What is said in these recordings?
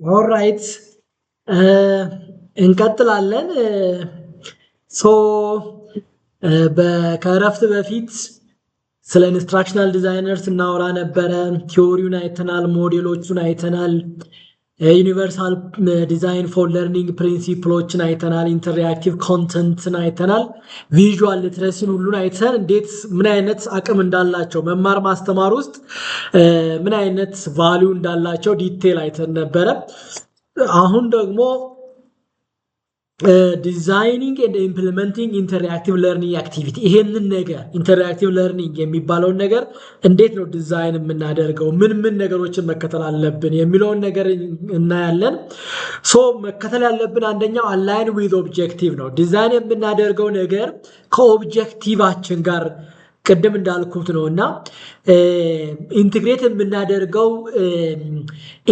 ኦልራይት እንቀጥላለን። ሶ ከእረፍት በፊት ስለ ኢንስትራክሽናል ዲዛይነር ስናወራ ነበረ። ቲዮሪውን አይተናል፣ ሞዴሎቹን አይተናል፣ ዩኒቨርሳል ዲዛይን ፎር ለርኒንግ ፕሪንሲፕሎችን አይተናል፣ ኢንተራክቲቭ ኮንተንትን አይተናል፣ ቪዥዋል ሊትረሲን ሁሉን አይተን እንዴት ምን አይነት አቅም እንዳላቸው መማር ማስተማር ውስጥ ምን አይነት ቫልዩ እንዳላቸው ዲቴል አይተን ነበረ። አሁን ደግሞ ዲዛይኒንግ ኤንድ ኢምፕሊመንቲንግ ኢንተራክቲቭ ለርኒንግ አክቲቪቲ ይሄንን ነገር ኢንተራክቲቭ ለርኒንግ የሚባለውን ነገር እንዴት ነው ዲዛይን የምናደርገው፣ ምን ነገሮችን መከተል አለብን የሚለውን ነገር እናያለን። ሶ መከተል ያለብን አንደኛው አላይን ዊዝ ኦብጀክቲቭ ነው። ዲዛይን የምናደርገው ነገር ከኦብጀክቲቫችን ጋር ቅድም እንዳልኩት ነው እና ኢንትግሬት የምናደርገው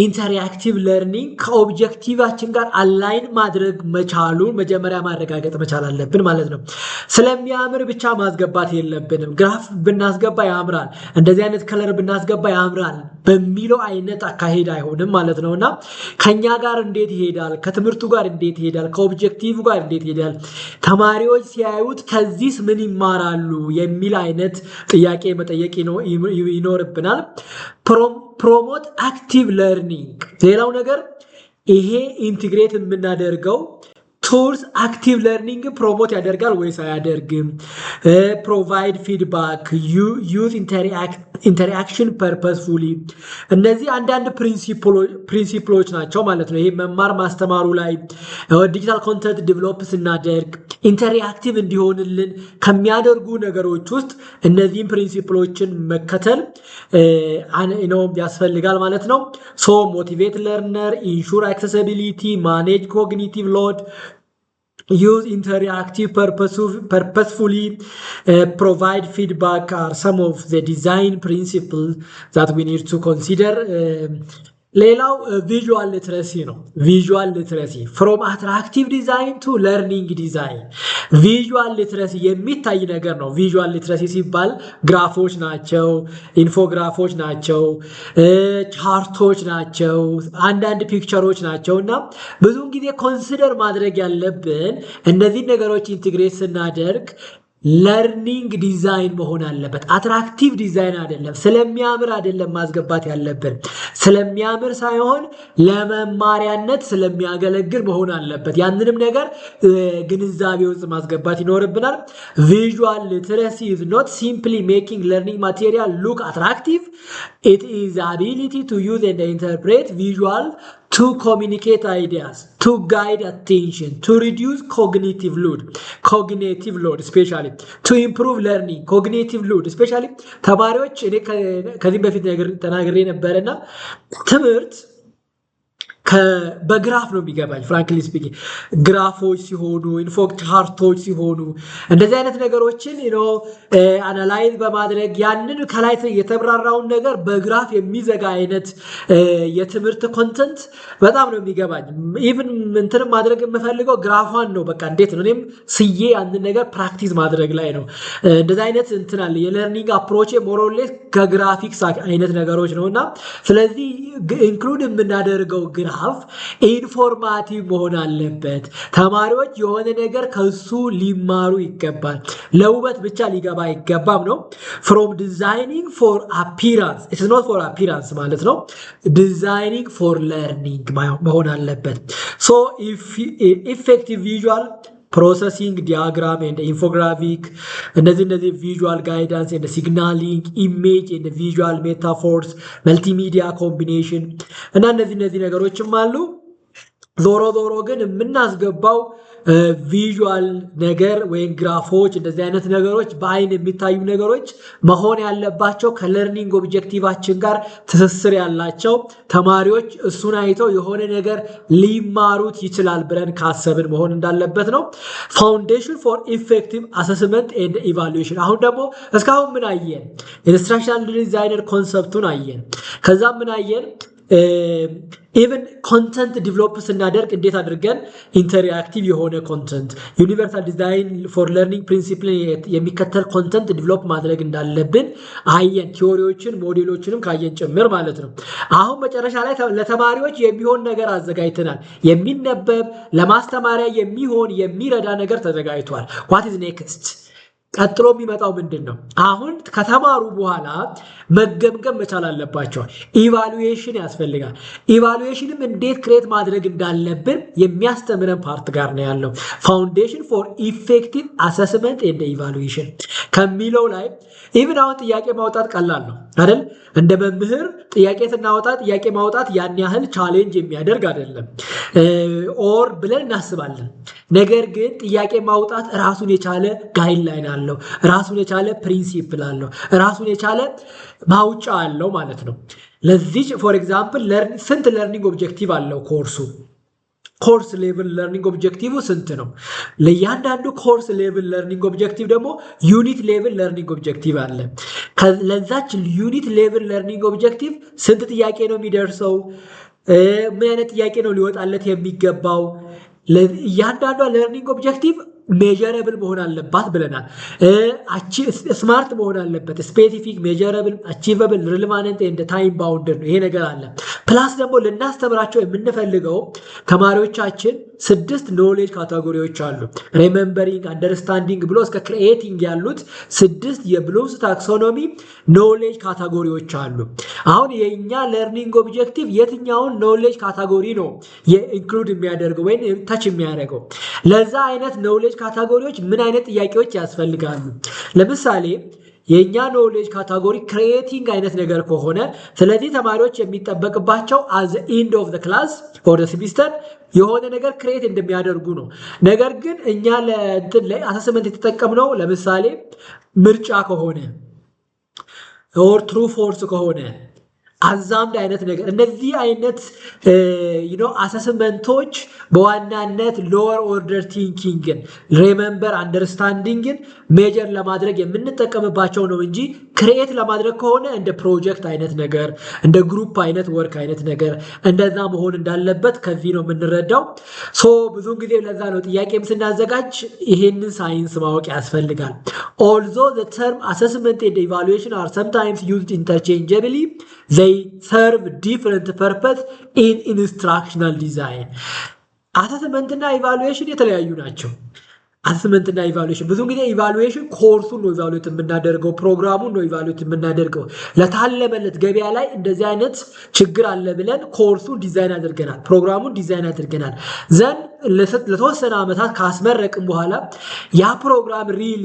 ኢንተራክቲቭ ለርኒንግ ከኦብጀክቲቫችን ጋር አላይን ማድረግ መቻሉን መጀመሪያ ማረጋገጥ መቻል አለብን ማለት ነው። ስለሚያምር ብቻ ማስገባት የለብንም። ግራፍ ብናስገባ ያምራል፣ እንደዚህ አይነት ከለር ብናስገባ ያምራል በሚለው አይነት አካሄድ አይሆንም ማለት ነው እና ከኛ ጋር እንዴት ይሄዳል፣ ከትምህርቱ ጋር እንዴት ይሄዳል፣ ከኦብጀክቲቭ ጋር እንዴት ይሄዳል፣ ተማሪዎች ሲያዩት ከዚህስ ምን ይማራሉ የሚል አይነት ጥያቄ መጠየቅ ይኖርብናል። ፕሮሞት አክቲቭ ለርኒንግ። ሌላው ነገር ይሄ ኢንቲግሬት የምናደርገው ቱልስ አክቲቭ ለርኒንግ ፕሮሞት ያደርጋል ወይስ አያደርግም? ፕሮቫይድ ፊድባክ፣ ዩዝ ኢንተራክሽን ፐርፐስፉሊ። እነዚህ አንዳንድ ፕሪንሲፕሎች ናቸው ማለት ነው። ይሄ መማር ማስተማሩ ላይ ዲጂታል ኮንተንት ዲቨሎፕ ስናደርግ ኢንተራክቲቭ እንዲሆንልን ከሚያደርጉ ነገሮች ውስጥ እነዚህን ፕሪንሲፕሎችን መከተል ያስፈልጋል ማለት ነው። ሶ ሞቲቬት ለርነር፣ ኢንሹር አክሰሲቢሊቲ፣ ማኔጅ ኮግኒቲቭ ሎድ፣ use interactive purposefully, provide feedback are some of the design principles that we need to consider. ሌላው ቪዥዋል ሊትረሲ ነው። ቪዥዋል ሊትረሲ ፍሮም አትራክቲቭ ዲዛይን ቱ ለርኒንግ ዲዛይን። ቪዥዋል ሊትረሲ የሚታይ ነገር ነው። ቪዥዋል ሊትረሲ ሲባል ግራፎች ናቸው፣ ኢንፎግራፎች ናቸው፣ ቻርቶች ናቸው፣ አንዳንድ ፒክቸሮች ናቸው እና ብዙውን ጊዜ ኮንሲደር ማድረግ ያለብን እነዚህ ነገሮች ኢንቲግሬት ስናደርግ ለርኒንግ ዲዛይን መሆን አለበት። አትራክቲቭ ዲዛይን አይደለም። ስለሚያምር አይደለም ማስገባት ያለብን፣ ስለሚያምር ሳይሆን ለመማሪያነት ስለሚያገለግል መሆን አለበት። ያንንም ነገር ግንዛቤ ውስጥ ማስገባት ይኖርብናል። ቪዥዋል ሊትረሲ is not simply making learning material look attractive. It is the ability to use and interpret visual to communicate ideas, to guide attention, to reduce cognitive load especially to improve learning. Cognitive load especially ተማሪዎች እኔ ከዚህ በፊት ተናግሬ ነበርና ትምህርት በግራፍ ነው የሚገባኝ። ፍራንክሊ ስፒኪንግ ግራፎች ሲሆኑ ኢንፎ ቻርቶች ሲሆኑ እንደዚህ አይነት ነገሮችን አናላይዝ በማድረግ ያንን ከላይ የተብራራውን ነገር በግራፍ የሚዘጋ አይነት የትምህርት ኮንተንት በጣም ነው የሚገባኝ። ኢቭን እንትን ማድረግ የምፈልገው ግራፏን ነው። በቃ እንዴት ነው እኔም ስዬ ያንን ነገር ፕራክቲስ ማድረግ ላይ ነው። እንደዚህ አይነት እንትን አለ። የለርኒንግ አፕሮች ሞሮሌስ ከግራፊክስ አይነት ነገሮች ነውና ስለዚህ ኢንክሉድ የምናደርገው ግራፍ ኢንፎርማቲቭ መሆን አለበት። ተማሪዎች የሆነ ነገር ከሱ ሊማሩ ይገባል። ለውበት ብቻ ሊገባ አይገባም ነው። ፍሮም ዲዛይኒንግ ፎር አፒራንስ ኢትስ ኖት ፎር አፒራንስ ማለት ነው። ዲዛይኒንግ ፎር ለርኒንግ መሆን አለበት። ሶ ኢፌክቲቭ ቪዥዋል ፕሮሰሲንግ ዲያግራም ኤንድ ኢንፎግራፊክ እነዚህ ቪዥዋል ጋይዳንስ ኤንድ ሲግናሊንግ ኢሜጅ ኤንድ ቪዥዋል ሜታፎርስ መልቲሚዲያ ኮምቢኔሽን እና እነዚህ ነገሮችም አሉ። ዞሮ ግን የምናስገባው ቪዥዋል ነገር ወይም ግራፎች እንደዚህ አይነት ነገሮች በአይን የሚታዩ ነገሮች መሆን ያለባቸው ከለርኒንግ ኦብጀክቲቫችን ጋር ትስስር ያላቸው ተማሪዎች እሱን አይተው የሆነ ነገር ሊማሩት ይችላል ብለን ካሰብን መሆን እንዳለበት ነው። ፋውንዴሽን ፎር ኢፌክቲቭ አሰስመንት ኤንድ ኢቫሉዌሽን። አሁን ደግሞ እስካሁን ምን አየን? ኢንስትራክሽናል ዲዛይነር ኮንሰፕቱን አየን። ከዛ ምን አየን? ኢቨን ኮንተንት ዲቨሎፕ ስናደርግ እንዴት አድርገን ኢንተራክቲቭ የሆነ ኮንተንት ዩኒቨርሳል ዲዛይን ፎር ለርኒንግ ፕሪንሲፕል የሚከተል ኮንተንት ዲቨሎፕ ማድረግ እንዳለብን አየን። ቲዎሪዎችን ሞዴሎችንም ካየን ጭምር ማለት ነው። አሁን መጨረሻ ላይ ለተማሪዎች የሚሆን ነገር አዘጋጅተናል። የሚነበብ ለማስተማሪያ የሚሆን የሚረዳ ነገር ተዘጋጅቷል። ዋት ኢዝ ኔክስት? ቀጥሎ የሚመጣው ምንድን ነው? አሁን ከተማሩ በኋላ መገምገም መቻል አለባቸዋል። ኢቫሉዌሽን ያስፈልጋል። ኢቫሉዌሽንም እንዴት ክሬት ማድረግ እንዳለብን የሚያስተምረን ፓርት ጋር ነው ያለው። ፋውንዴሽን ፎር ኢፌክቲቭ አሰስመንት ኤንድ ኢቫሉዌሽን ከሚለው ላይ ኢቭን አሁን ጥያቄ ማውጣት ቀላል ነው አይደል? እንደ መምህር ጥያቄ ስናወጣ ጥያቄ ማውጣት ያን ያህል ቻሌንጅ የሚያደርግ አይደለም ኦር ብለን እናስባለን። ነገር ግን ጥያቄ ማውጣት ራሱን የቻለ ጋይድላይን አለው፣ ራሱን የቻለ ፕሪንሲፕል አለው፣ ራሱን የቻለ ማውጫ አለው ማለት ነው። ለዚህ ፎር ኤግዛምፕል ስንት ለርኒንግ ኦብጀክቲቭ አለው ኮርሱ? ኮርስ ሌቭል ለርኒንግ ኦብጀክቲቭ ስንት ነው? ለእያንዳንዱ ኮርስ ሌቭል ለርኒንግ ኦብጀክቲቭ ደግሞ ዩኒት ሌቭል ለርኒንግ ኦብጀክቲቭ አለ። ለዛች ዩኒት ሌቭል ለርኒንግ ኦብጀክቲቭ ስንት ጥያቄ ነው የሚደርሰው? ምን አይነት ጥያቄ ነው ሊወጣለት የሚገባው? እያንዳንዷ ለርኒንግ ኦብጀክቲቭ ሜጀረብል መሆን አለባት ብለናል። ስማርት መሆን አለበት። ስፔሲፊክ፣ ሜጀረብል፣ አቺቨብል፣ ሪሌቫንት ኤንድ ታይም ባውንድድ ነው። ይሄ ነገር አለ። ፕላስ ደግሞ ልናስተምራቸው የምንፈልገው ተማሪዎቻችን 6 ኖሌጅ ካቴጎሪዎች አሉ። ሪሜምበሪንግ፣ አንደርስታንዲንግ ብሎ እስከ ክሪኤቲንግ ያሉት 6 የብሉምስ ታክሶኖሚ ኖሌጅ ካቴጎሪዎች አሉ። አሁን የእኛ ለርኒንግ ኦብጀክቲቭ የትኛውን ኖሌጅ ካቴጎሪ ነው ኢንክሉድ የሚያደርገው ወይም ታች የሚያደርገው? ለዛ አይነት ኖሌጅ ካቴጎሪዎች ምን አይነት ጥያቄዎች ያስፈልጋሉ? ለምሳሌ የኛ ኖሌጅ ካቴጎሪ ክሪኤቲንግ አይነት ነገር ከሆነ ስለዚህ ተማሪዎች የሚጠበቅባቸው አዝ ኢንድ ኦፍ ዘ ክላስ ኦር ዘ ሴሚስተር የሆነ ነገር ክሬት እንደሚያደርጉ ነው። ነገር ግን እኛ ለአሰስመንት የተጠቀምነው ለምሳሌ ምርጫ ከሆነ ኦር ትሩ ፎልስ ከሆነ አዛምድ አይነት ነገር እነዚህ አይነት አሰስመንቶች በዋናነት ሎወር ኦርደር ቲንኪንግን ሪሜምበር አንደርስታንዲንግን ሜጀር ለማድረግ የምንጠቀምባቸው ነው እንጂ ክሬት ለማድረግ ከሆነ እንደ ፕሮጀክት አይነት ነገር እንደ ግሩፕ አይነት ወርክ አይነት ነገር እንደዛ መሆን እንዳለበት ከዚህ ነው የምንረዳው። ብዙ ጊዜ ለዛ ነው ጥያቄም ስናዘጋጅ ይሄንን ሳይንስ ማወቅ ያስፈልጋል። although the term assessment and evaluation are sometimes used interchangeably, they serve different purpose in instructional design. አሰስመንት እና ኢቫሉዌሽን የተለያዩ ናቸው። አሰስመንት እና ኢቫሉዌሽን ብዙ ጊዜ ኢቫሉዌሽን ኮርሱን ነው ኢቫሉዌት የምናደርገው፣ ፕሮግራሙን ነው ኢቫሉዌት የምናደርገው። ለታለመለት ገበያ ላይ እንደዚህ አይነት ችግር አለ ብለን ኮርሱን ዲዛይን አድርገናል፣ ፕሮግራሙን ዲዛይን አድርገናል። ዘን ለተወሰነ ዓመታት ካስመረቅም በኋላ ያ ፕሮግራም ሪሊ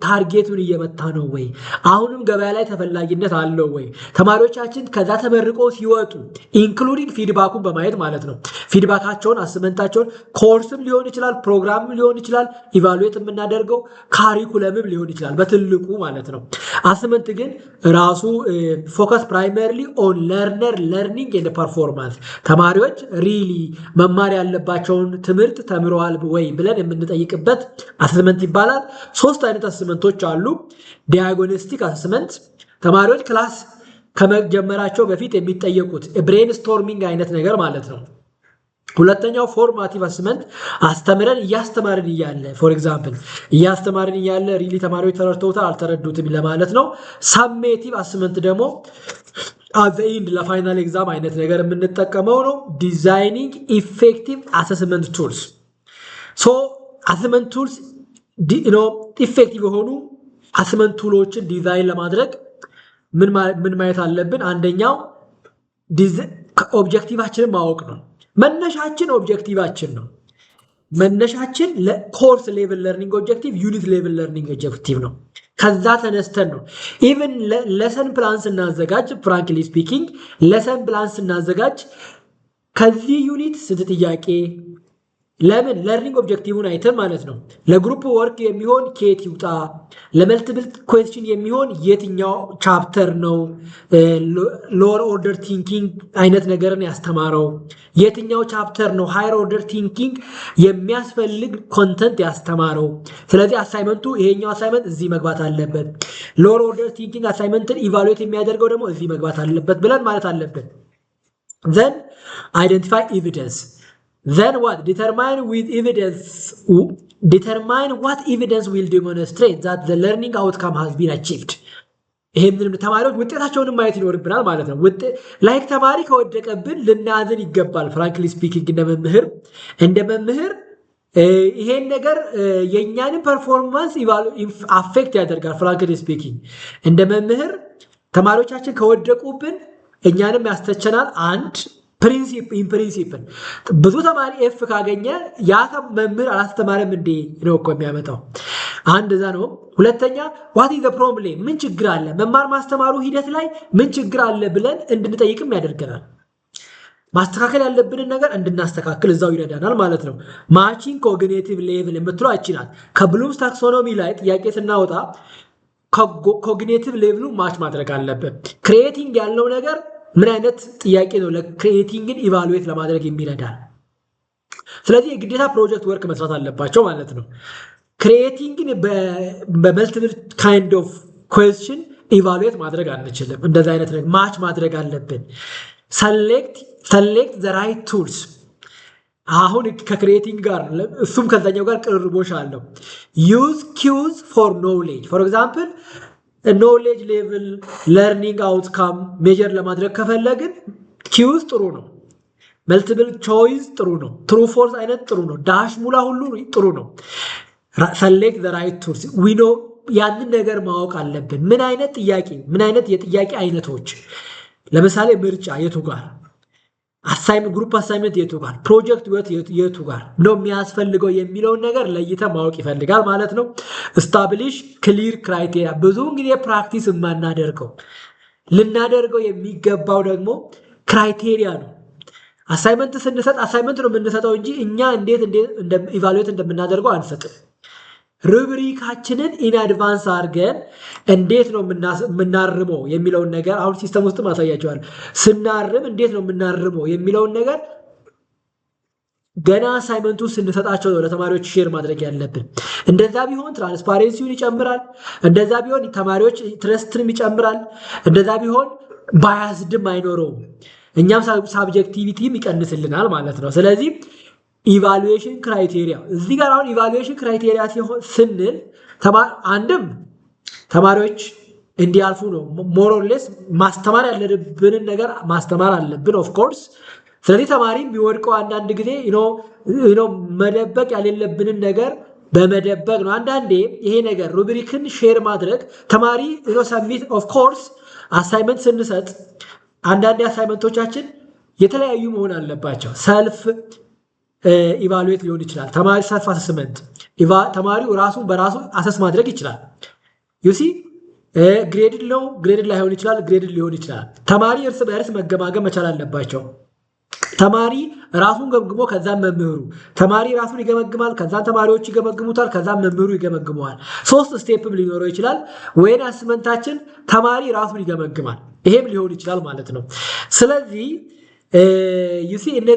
ታርጌቱን እየመታ ነው ወይ? አሁንም ገበያ ላይ ተፈላጊነት አለው ወይ? ተማሪዎቻችን ከዛ ተመርቆ ሲወጡ ኢንክሉዲንግ ፊድባኩን በማየት ማለት ነው። ፊድባካቸውን፣ አሰስመንታቸውን ኮርስም ሊሆን ይችላል፣ ፕሮግራምም ሊሆን ይችላል፣ ኢቫሉዌት የምናደርገው ካሪኩለምም ሊሆን ይችላል በትልቁ ማለት ነው። አሰስመንት ግን ራሱ ፎከስ ፕራይመሪሊ ኦን ለርነር ለርኒንግ ኤንድ ፐርፎርማንስ ተማሪዎች ሪሊ መማር ያለባቸውን ትምህርት ተምረዋል ወይ ብለን የምንጠይቅበት አሰስመንት ይባላል። 3 አይነት አሰስመንቶች አሉ። ዲያግኖስቲክ አሰስመንት ተማሪዎች ክላስ ከመጀመራቸው በፊት የሚጠየቁት ብሬንስቶርሚንግ አይነት ነገር ማለት ነው። ሁለተኛው ፎርማቲቭ አሰስመንት አስተምረን እያስተማርን እያለ ፎር ኤግዛምፕል እያስተማርን እያለ ሪሊ ተማሪዎች ተረድተውታል አልተረዱትም ለማለት ነው። ሳሜቲቭ አሰስመንት ደግሞ አት ኢንድ ለፋይናል ኤግዛም አይነት ነገር የምንጠቀመው ነው። ዲዛይኒንግ ኢፌክቲቭ አሰስመንት ቱልስ አሰስመንት ቱልስ ኢፌክቲቭ የሆኑ አሰስመንት ቱሎችን ዲዛይን ለማድረግ ምን ማየት አለብን? አንደኛው ኦብጀክቲቫችንን ማወቅ ነው። መነሻችን ኦብጀክቲቫችን ነው። መነሻችን ለኮርስ ሌቭል ለርኒንግ ኦብጀክቲቭ ዩኒት ሌቭል ለርኒንግ ኦብጀክቲቭ ነው። ከዛ ተነስተን ነው ኢቭን ለሰን ፕላን ስናዘጋጅ ፍራንክሊ ስፒኪንግ ለሰን ፕላን ስናዘጋጅ ከዚህ ዩኒት ስንት ጥያቄ ለምን ለርኒንግ ኦብጀክቲቭን አይተን ማለት ነው። ለግሩፕ ወርክ የሚሆን ኬት ይውጣ፣ ለመልቲፕል ኩዌስችን የሚሆን የትኛው ቻፕተር ነው ሎወር ኦርደር ቲንኪንግ አይነት ነገርን ያስተማረው፣ የትኛው ቻፕተር ነው ሃየር ኦርደር ቲንኪንግ የሚያስፈልግ ኮንተንት ያስተማረው። ስለዚህ አሳይመንቱ ይሄኛው አሳይመንት እዚህ መግባት አለበት፣ ሎወር ኦርደር ቲንኪንግ አሳይመንትን ኢቫሉዌት የሚያደርገው ደግሞ እዚህ መግባት አለበት ብለን ማለት አለብን። then identify evidence, then what, determine what evidence will demonstrate that the learning outcome has been achieved. ይሄንን ተማሪዎች ውጤታቸውን ማየት ይኖርብናል ማለት ነው። ላይክ ተማሪ ከወደቀብን ልናዝን ይገባል። ፍራንክሊ ስፒኪንግ እንደ መምህር ይሄን ነገር የኛንም ፐርፎርማንስ አፌክት ያደርጋል። ፍራንክሊ ስፒኪንግ እንደ መምህር ተማሪዎቻችን ከወደቁብን እኛንም ያስተቸናል። አንድ ፕሪንሲፕል ብዙ ተማሪ ኤፍ ካገኘ ያ መምህር አላስተማረም እንዴ ነው እኮ የሚያመጣው። አንድ እዛ ነው። ሁለተኛ what is the problem፣ ምን ችግር አለ መማር ማስተማሩ ሂደት ላይ ምን ችግር አለ ብለን እንድንጠይቅም ያደርገናል። ማስተካከል ያለብንን ነገር እንድናስተካክል እዛው ይረዳናል ማለት ነው። ማቺንግ ኮግኒቲቭ ሌቭል የምትለው አይችላል። ከብሉምስ ታክሶኖሚ ላይ ጥያቄ ስናወጣ ኮግኒቲቭ ሌቭሉ ማች ማድረግ አለብን። ክሪኤቲንግ ያለው ነገር ምን አይነት ጥያቄ ነው ለክሪኤቲንግን ኢቫሉዌት ለማድረግ የሚረዳል። ስለዚህ የግዴታ ፕሮጀክት ወርክ መስራት አለባቸው ማለት ነው። ክሪኤቲንግን በመልቲፕል ካይንድ ኦፍ ኩዌስችን ኢቫሉዌት ማድረግ አንችልም። እንደዛ አይነት ነገር ማች ማድረግ አለብን። ሰሌክት ዘ ራይት ቱልስ አሁን ከክሪኤቲንግ ጋር እሱም ከዛኛው ጋር ቅርርቦሽ አለው። ዩዝ ኪውዝ ፎር ኖሌጅ ፎር ኤግዛምፕል ኖሌጅ ሌቭል ለርኒንግ አውትካም ሜጀር ለማድረግ ከፈለግን ኪውዝ ጥሩ ነው። መልቲፕል ቾይስ ጥሩ ነው። ትሩ ፎርስ አይነት ጥሩ ነው። ዳሽ ሙላ ሁሉ ጥሩ ነው። ሰሌክት ዘ ራይት ቱልስ ዊኖ ያንን ነገር ማወቅ አለብን። ምን አይነት ጥያቄ ምን አይነት የጥያቄ አይነቶች ለምሳሌ ምርጫ የቱ ጋር፣ አሳይመንት ግሩፕ አሳይመንት የቱ ጋር፣ ፕሮጀክት የቱ ጋር ነው የሚያስፈልገው የሚለውን ነገር ለይተ ማወቅ ይፈልጋል ማለት ነው። ስታብሊሽ ክሊር ክራይቴሪያ ብዙ ጊዜ ፕራክቲስ የማናደርገው ልናደርገው የሚገባው ደግሞ ክራይቴሪያ ነው። አሳይመንት ስንሰጥ አሳይመንት ነው የምንሰጠው እንጂ እኛ እንዴት ኢቫሉዌት እንደምናደርገው አንሰጥም። ሩብሪካችንን ኢን አድቫንስ አድርገን እንዴት ነው የምናርመው የሚለውን ነገር አሁን ሲስተም ውስጥ ማሳያቸዋል። ስናርም እንዴት ነው የምናርመው የሚለውን ነገር ገና አሳይመንቱ ስንሰጣቸው ነው ለተማሪዎች ሼር ማድረግ ያለብን። እንደዛ ቢሆን ትራንስፓረንሲውን ይጨምራል። እንደዛ ቢሆን ተማሪዎች ትረስትንም ይጨምራል። እንደዛ ቢሆን ባያስድም አይኖረውም። እኛም ሳብጀክቲቪቲም ይቀንስልናል ማለት ነው። ስለዚህ ኢቫሉዌሽን ክራይቴሪያ እዚህ ጋር አሁን ኢቫሉዌሽን ክራይቴሪያ ሲሆን ስንል አንድም ተማሪዎች እንዲያልፉ ነው። ሞር ኦር ሌስ ማስተማር ያለብንን ነገር ማስተማር አለብን ኦፍ ኮርስ። ስለዚህ ተማሪ የሚወድቀው አንዳንድ ጊዜ መደበቅ ያሌለብንን ነገር በመደበቅ ነው። አንዳንዴ ይሄ ነገር ሩብሪክን ሼር ማድረግ ተማሪ ሰሚት ኦፍ ኮርስ አሳይመንት ስንሰጥ አንዳንድ አሳይመንቶቻችን የተለያዩ መሆን አለባቸው። ሰልፍ ኢቫሉዌት ሊሆን ይችላል። ተማሪ ሰልፍ አሰስመንት ተማሪው ራሱ በራሱ አሰስ ማድረግ ይችላል። ዩሲ ግሬድድ ነው፣ ግሬድድ ላይሆን ይችላል፣ ግሬድድ ሊሆን ይችላል። ተማሪ እርስ በእርስ መገማገም መቻል አለባቸው። ተማሪ ራሱን ገምግሞ ከዛም መምህሩ ተማሪ ራሱን ይገመግማል፣ ከዛም ተማሪዎች ይገመግሙታል፣ ከዛም መምህሩ ይገመግመዋል። 3 ስቴፕም ሊኖረው ይችላል። ወይን አሰስመንታችን ተማሪ ራሱን ይገመግማል። ይሄም ሊሆን ይችላል ማለት ነው። ስለዚህ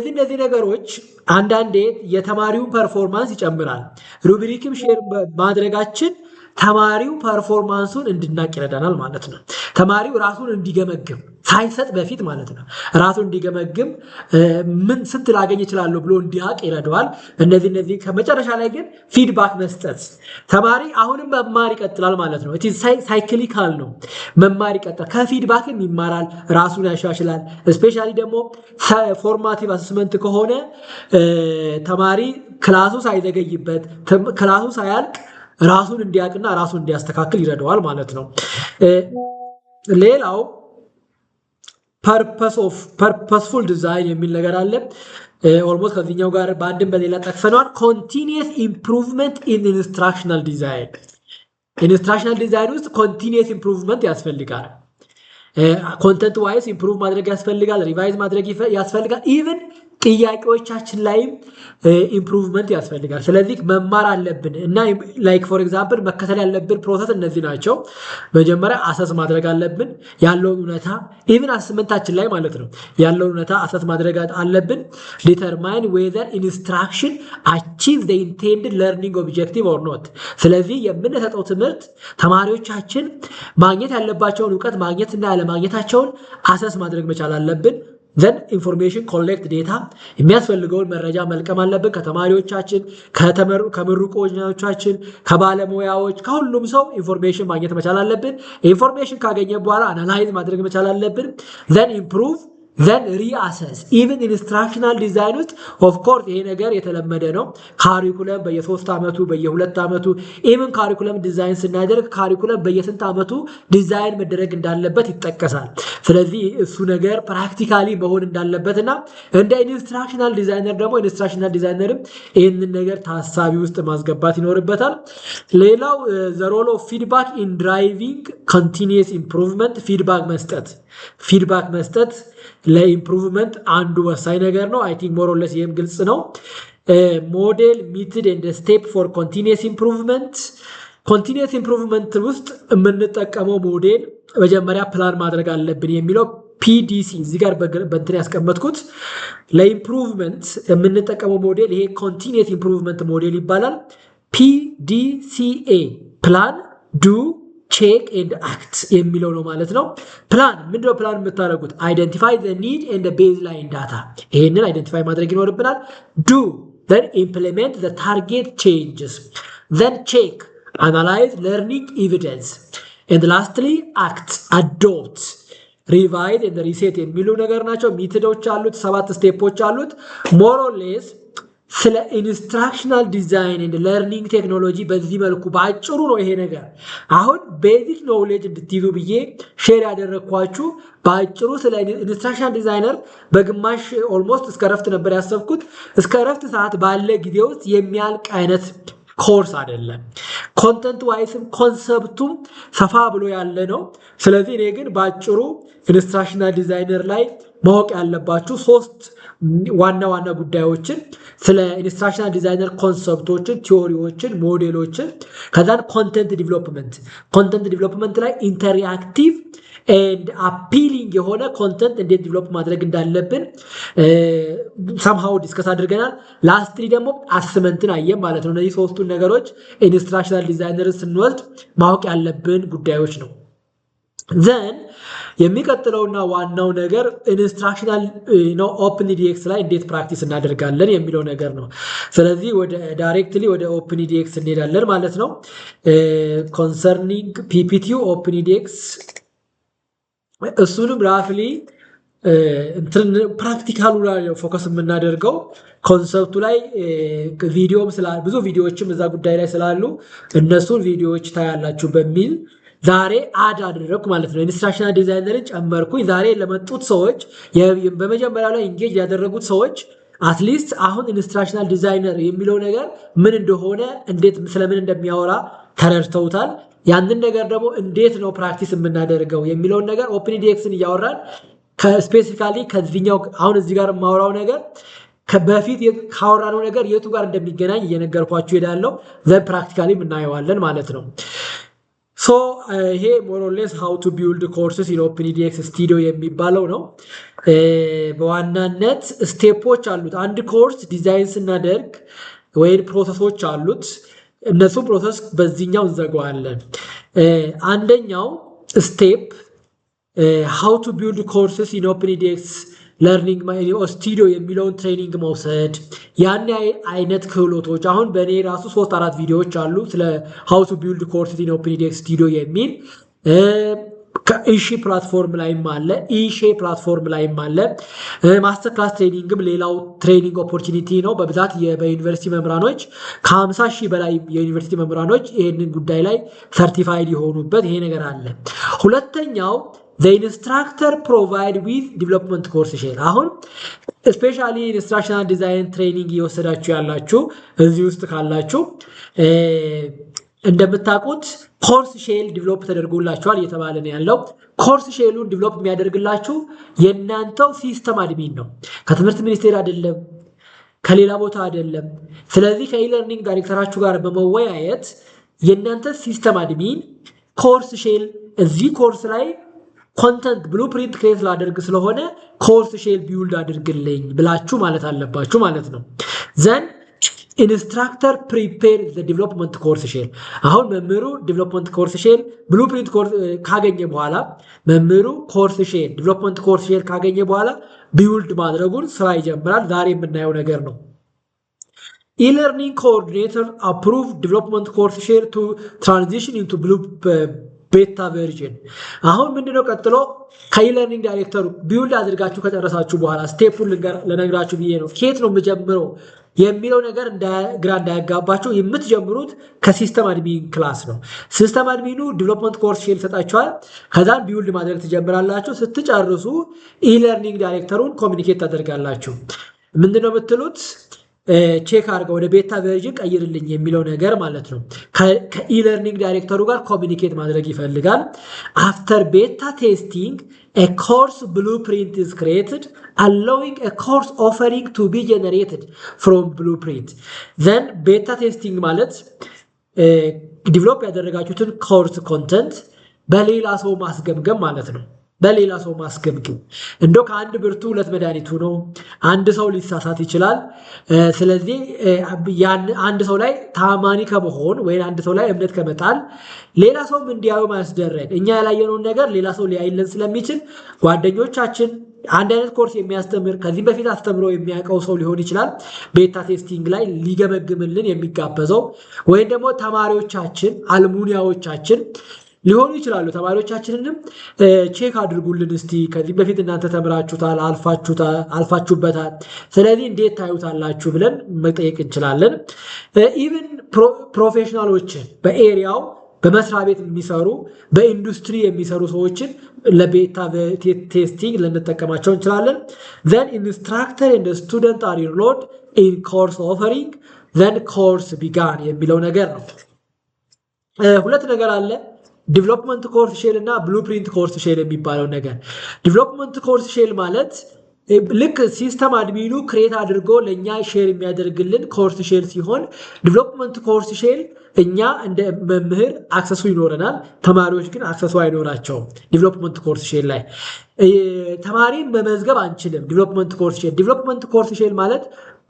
እነዚህ ነገሮች አንዳንዴ የተማሪውን ፐርፎርማንስ ይጨምራል። ሩብሪክም ሼር ማድረጋችን ተማሪው ፐርፎርማንሱን እንድናቅ ይረዳናል ማለት ነው። ተማሪው ራሱን እንዲገመግም ሳይሰጥ በፊት ማለት ነው ራሱን እንዲገመግም ምን ስንት ላገኝ እችላለሁ ብሎ እንዲያቅ ይረዳዋል። እነዚህ ከመጨረሻ ላይ ግን ፊድባክ መስጠት ተማሪ አሁንም መማር ይቀጥላል ማለት ነው። ሳይክሊካል ነው፣ መማር ይቀጥላል። ከፊድባክም ይማራል፣ ራሱን ያሻሽላል። ስፔሻሊ ደግሞ ፎርማቲቭ አሰስመንት ከሆነ ተማሪ ክላሱ ሳይዘገይበት ክላሱ ሳያልቅ ራሱን እንዲያቅና ራሱን እንዲያስተካክል ይረዳዋል ማለት ነው። ሌላው ፐርፐስፉል ዲዛይን የሚል ነገር አለ። ኦልሞስት ከዚህኛው ጋር በአንድም በሌላ ጠቅሰነዋል። ኮንቲኒየስ ኢምፕሩቭመንት ኢን ኢንስትራክሽናል ዲዛይን። ኢንስትራክሽናል ዲዛይን ውስጥ ኮንቲኒየስ ኢምፕሩቭመንት ያስፈልጋል። ኮንተንት ዋይስ ኢምፕሩቭ ማድረግ ያስፈልጋል። ሪቫይዝ ማድረግ ያስፈልጋል። ኢቭን ጥያቄዎቻችን ላይም ኢምፕሩቭመንት ያስፈልጋል። ስለዚህ መማር አለብን እና ላይክ ፎር ኤግዛምፕል መከተል ያለብን ፕሮሰስ እነዚህ ናቸው። መጀመሪያ አሰስ ማድረግ አለብን ያለውን እውነታ፣ ኢቭን አሰስመንታችን ላይ ማለት ነው ያለውን እውነታ አሰስ ማድረግ አለብን። ዲተርማይን ዌዘር ኢንስትራክሽን አቺቭ ዘ ኢንቴንድድ ለርኒንግ ኦብጀክቲቭ ኦር ኖት። ስለዚህ የምንሰጠው ትምህርት ተማሪዎቻችን ማግኘት ያለባቸውን እውቀት ማግኘትና ያለማግኘታቸውን አሰስ ማድረግ መቻል አለብን። ዘን ኢንፎርሜሽን ኮሌክት ዴታ የሚያስፈልገውን መረጃ መልቀም አለብን። ከተማሪዎቻችን፣ ከምሩቆቻችን፣ ከባለሙያዎች፣ ከሁሉም ሰው ኢንፎርሜሽን ማግኘት መቻል አለብን። ኢንፎርሜሽን ካገኘ በኋላ አናላይዝ ማድረግ መቻል አለብን። ዘን ኢምፕሩቭ ዘን ሪአሰስ ኢቨን ኢንስትራክሽናል ዲዛይን ውስጥ ኦፍኮርስ ይሄ ነገር የተለመደ ነው። ካሪኩለም በየ3 ዓመቱ በየ2 ዓመቱ ኢቨን ካሪኩለም ዲዛይን ስናደርግ ካሪኩለም በየስንት ዓመቱ ዲዛይን መደረግ እንዳለበት ይጠቀሳል። ስለዚህ እሱ ነገር ፕራክቲካሊ መሆን እንዳለበትና እንደ ኢንስትራክሽናል ዲዛይነር ደግሞ ኢንስትራክሽናል ዲዛይነርም ይህንን ነገር ታሳቢ ውስጥ ማስገባት ይኖርበታል። ሌላው ዘ ሮል ኦፍ ፊድባክ ኢን ድራይቪንግ ኮንቲኒየስ ኢምፕሩቭመንት ፊድባክ መስጠት ለኢምፕሩቭመንት አንዱ ወሳኝ ነገር ነው። አይ ቲንክ ሞር ኦር ሌስ ይሄም ግልጽ ነው። ሞዴል ሜተድ ኤንድ ስቴፕ ፎር ኮንቲኒየስ ኢምፕሩቭመንት ውስጥ የምንጠቀመው ሞዴል መጀመሪያ ፕላን ማድረግ አለብን የሚለው ፒዲሲ እዚህ ጋር በእንትን ያስቀመጥኩት ለኢምፕሩቭመንት የምንጠቀመው ሞዴል ይሄ ኮንቲኒየስ ኢምፕሩቭመንት ሞዴል ይባላል። ፒዲሲኤ ፕላን ዱ ቼክ ኤንድ አክት የሚለው ነው ማለት ነው። ፕላን ምንድነው? ፕላን የምታደርጉት አይደንቲፋይ ዘ ኒድ ኤንድ ቤዝ ላይን ዳታ ይሄንን አይደንቲፋይ ማድረግ ይኖርብናል። ዱ then implement the target changes, then check, analyze learning evidence, and lastly act, adopt, revise and reset የሚሉ ነገር ናቸው። ሜተዶች አሉት፣ 7 ስቴፖች አሉት። ሞር ኦር ሌስ ስለ ኢንስትራክሽናል ዲዛይን ኤንድ ለርኒንግ ቴክኖሎጂ በዚህ መልኩ በአጭሩ ነው ይሄ ነገር። አሁን ቤዚክ ኖውሌጅ እንድትይዙ ብዬ ሼር ያደረግኳችሁ በአጭሩ ስለ ኢንስትራክሽናል ዲዛይነር በግማሽ ኦልሞስት እስከ ረፍት ነበር ያሰብኩት። እስከ ረፍት ሰዓት ባለ ጊዜ ውስጥ የሚያልቅ አይነት ኮርስ አይደለም። ኮንተንት ዋይስም ኮንሰፕቱም ሰፋ ብሎ ያለ ነው። ስለዚህ እኔ ግን በአጭሩ ኢንስትራክሽናል ዲዛይነር ላይ ማወቅ ያለባችሁ 3 ዋና ጉዳዮችን ስለ ኢንስትራክሽናል ዲዛይነር ኮንሰፕቶችን፣ ቲዮሪዎችን፣ ሞዴሎችን ከዛን ኮንተንት ዲቨሎፕመንት ላይ ኢንተርአክቲቭ ኤንድ አፒሊንግ የሆነ ኮንተንት እንዴት ዲቨሎፕ ማድረግ እንዳለብን ሰምሃው ዲስከስ አድርገናል። ላስትሊ ደግሞ አስመንትን አየም ማለት ነው። እነዚህ 3ቱን ነገሮች ኢንስትራክሽናል ዲዛይነር ስንወስድ ማወቅ ያለብን ጉዳዮች ነው። ዘን የሚቀጥለውና ዋናው ነገር ኢንስትራክሽናል ኦፕንኢዲኤክስ ላይ እንዴት ፕራክቲስ እናደርጋለን የሚለው ነገር ነው። ስለዚህ ዳይሬክትሊ ወደ ኦፕንኢዲኤክስ እንሄዳለን ማለት ነው። ኮንሰርኒንግ ፒፒቲው ኦፕንኢዲኤክስ እሱንም ራፍሊ ፕራክቲካሉ ላይ ፎከስ የምናደርገው ኮንሰፕቱ ላይ ቪዲዮም ብዙ ቪዲዮዎችም እዛ ጉዳይ ላይ ስላሉ እነሱን ቪዲዮዎች ታያላችሁ በሚል ዛሬ አድ አደረኩ ማለት ነው። ኢንስትራክሽናል ዲዛይነርን ጨመርኩኝ። ዛሬ ለመጡት ሰዎች በመጀመሪያው ላይ ኢንጌጅ ያደረጉት ሰዎች አትሊስት አሁን ኢንስትራክሽናል ዲዛይነር የሚለው ነገር ምን እንደሆነ እንዴት ስለምን እንደሚያወራ ተረድተውታል። ያንን ነገር ደግሞ እንዴት ነው ፕራክቲስ የምናደርገው የሚለውን ነገር ኦፕንኢዲኤክስን እያወራን ከስፔሲፊካሊ ከዚህኛው አሁን እዚህ ጋር የማወራው ነገር በፊት ካወራነው ነገር የቱ ጋር እንደሚገናኝ እየነገርኳችሁ ሄዳለሁ። ዘን ፕራክቲካሊ እናየዋለን ማለት ነው። ሶ ይሄ ሞር ኦር ሌስ ሃው ቱ ቢልድ ኮርስስ ኢን ኦፕንኢዲኤክስ ስቱዲዮ የሚባለው ነው። በዋናነት ስቴፖች አሉት። አንድ ኮርስ ዲዛይን ስናደርግ ወይም ፕሮሰሶች አሉት። እነሱ ፕሮሰስ በዚህኛው እንዘጋዋለን። አንደኛው ስቴፕ ሃው ቱ ቢልድ ኮርስስ ኢን ኦፕንኢዲኤክስ ለርኒንግ ስቱዲዮ የሚለውን ትሬኒንግ መውሰድ፣ ያን አይነት ክህሎቶች አሁን በእኔ ራሱ 3-4 ቪዲዮዎች አሉ ስለ ሃው ቱ ቢልድ ኮርስስ ኢን ኦፕንኢዲኤክስ ስቱዲዮ የሚል ከኢሺ ፕላትፎርም ላይም አለ፣ ኢሼ ፕላትፎርም ላይም አለ። ማስተር ክላስ ትሬኒንግም ሌላው ትሬኒንግ ኦፖርቹኒቲ ነው። በብዛት በዩኒቨርሲቲ መምህራኖች ከ50 ሺህ በላይ የዩኒቨርሲቲ መምህራኖች ይህንን ጉዳይ ላይ ሰርቲፋይድ የሆኑበት ይሄ ነገር አለ። ሁለተኛው the instructor provide with development course share አሁን ስፔሻሊ ኢንስትራክሽናል ዲዛይን ትሬኒንግ እየወሰዳችሁ ያላችሁ እዚህ ውስጥ ካላችሁ እንደምታውቁት ኮርስ ሼል ዲቨሎፕ ተደርጎላችኋል እየተባለ ነው ያለው። ኮርስ ሼሉን ዲቨሎፕ የሚያደርግላችሁ የእናንተው ሲስተም አድሚን ነው። ከትምህርት ሚኒስቴር አይደለም፣ ከሌላ ቦታ አይደለም። ስለዚህ ከኢለርኒንግ ዳይሬክተራችሁ ጋር በመወያየት የእናንተ ሲስተም አድሚን ኮርስ ሼል እዚህ ኮርስ ላይ ኮንተንት ብሉፕሪንት ክሬት ላደርግ ስለሆነ ኮርስ ሼል ቢውልድ አድርግልኝ ብላችሁ ማለት አለባችሁ ማለት ነው። ዘን ኢንስትራክተር ፕሪፔር ዘ ዲቨሎፕመንት ኮርስ ሼል። አሁን መምህሩ ዲቨሎፕመንት ኮርስ ሼል ብሉፕሪንት ካገኘ በኋላ መምህሩ ኮርስ ሼል ዲቨሎፕመንት ኮርስ ሼል ካገኘ በኋላ ቢውልድ ማድረጉን ስራ ይጀምራል። ዛሬ የምናየው ነገር ነው። ኢለርኒንግ ኮኦርዲኔተር አፕሩቭ ዲቨሎፕመንት ኮርስ ሼል ቱ ትራንዚሽን ኢንቱ ቤታ ቨርዥን። አሁን ምንድነው ቀጥሎ ከኢለርኒንግ ዳይሬክተሩ ቢውልድ አድርጋችሁ ከጨረሳችሁ በኋላ ስቴፑን ለነግራችሁ ብዬ ነው። ከየት ነው የምጀምረው የሚለው ነገር ግራ እንዳያጋባቸው የምትጀምሩት ከሲስተም አድሚን ክላስ ነው። ሲስተም አድሚኑ ዲቨሎፕመንት ኮርስ ሼል ይሰጣችኋል። ከዛም ቢውልድ ማድረግ ትጀምራላችሁ። ስትጨርሱ ኢለርኒንግ ዳይሬክተሩን ኮሚኒኬት ታደርጋላችሁ። ምንድነው የምትሉት? ቼክ አድርገው ወደ ቤታ ቨርዥን ቀይርልኝ የሚለው ነገር ማለት ነው። ከኢለርኒንግ ዳይሬክተሩ ጋር ኮሚኒኬት ማድረግ ይፈልጋል። አፍተር ቤታ ቴስቲንግ a course blueprint is created allowing a course offering to be generated from blueprint. Then beta testing ማለት ዲቨሎፕ ያደረጋችሁትን ኮርስ ኮንተንት በሌላ ሰው ማስገምገም ማለት ነው። በሌላ ሰው ማስገምገም እንደው ከአንድ ብርቱ ሁለት መድኃኒቱ ነው። አንድ ሰው ሊሳሳት ይችላል። ስለዚህ አንድ ሰው ላይ ታማኒ ከመሆን ወይ አንድ ሰው ላይ እምነት ከመጣል ሌላ ሰውም እንዲያዩ ማስደረግ እኛ ያላየነውን ነገር ሌላ ሰው ሊያይልን ስለሚችል ጓደኞቻችን አንድ አይነት ኮርስ የሚያስተምር ከዚህ በፊት አስተምሮ የሚያውቀው ሰው ሊሆን ይችላል ቤታ ቴስቲንግ ላይ ሊገመግምልን የሚጋበዘው ወይም ደግሞ ተማሪዎቻችን አልሙኒያዎቻችን ሊሆኑ ይችላሉ። ተማሪዎቻችንንም ቼክ አድርጉልን እስቲ ከዚህ በፊት እናንተ ተምራችሁታል፣ አልፋችሁበታል፣ ስለዚህ እንዴት ታዩታላችሁ ብለን መጠየቅ እንችላለን። ኢቭን ፕሮፌሽናሎችን በኤሪያው በመስሪያ ቤት የሚሰሩ በኢንዱስትሪ የሚሰሩ ሰዎችን ለቤታ ቴስቲንግ ልንጠቀማቸው እንችላለን። then instructor and the student are enrolled in course offering then course began የሚለው ነገር ነው። ሁለት ነገር አለ። ዲቨሎፕመንት ኮርስ ሼል እና ብሉፕሪንት ኮርስ ሼል የሚባለው ነገር። ዲቨሎፕመንት ኮርስ ሼል ማለት ልክ ሲስተም አድሚኑ ክሬት አድርጎ ለእኛ ሼር የሚያደርግልን ኮርስ ሼል ሲሆን ዲቨሎፕመንት ኮርስ ሼል እኛ እንደ መምህር አክሰሱ ይኖረናል፣ ተማሪዎች ግን አክሰሱ አይኖራቸውም። ዲቨሎፕመንት ኮርስ ሼል ላይ ተማሪ መመዝገብ አንችልም። ዲቨሎፕመንት ኮርስ ሼል ማለት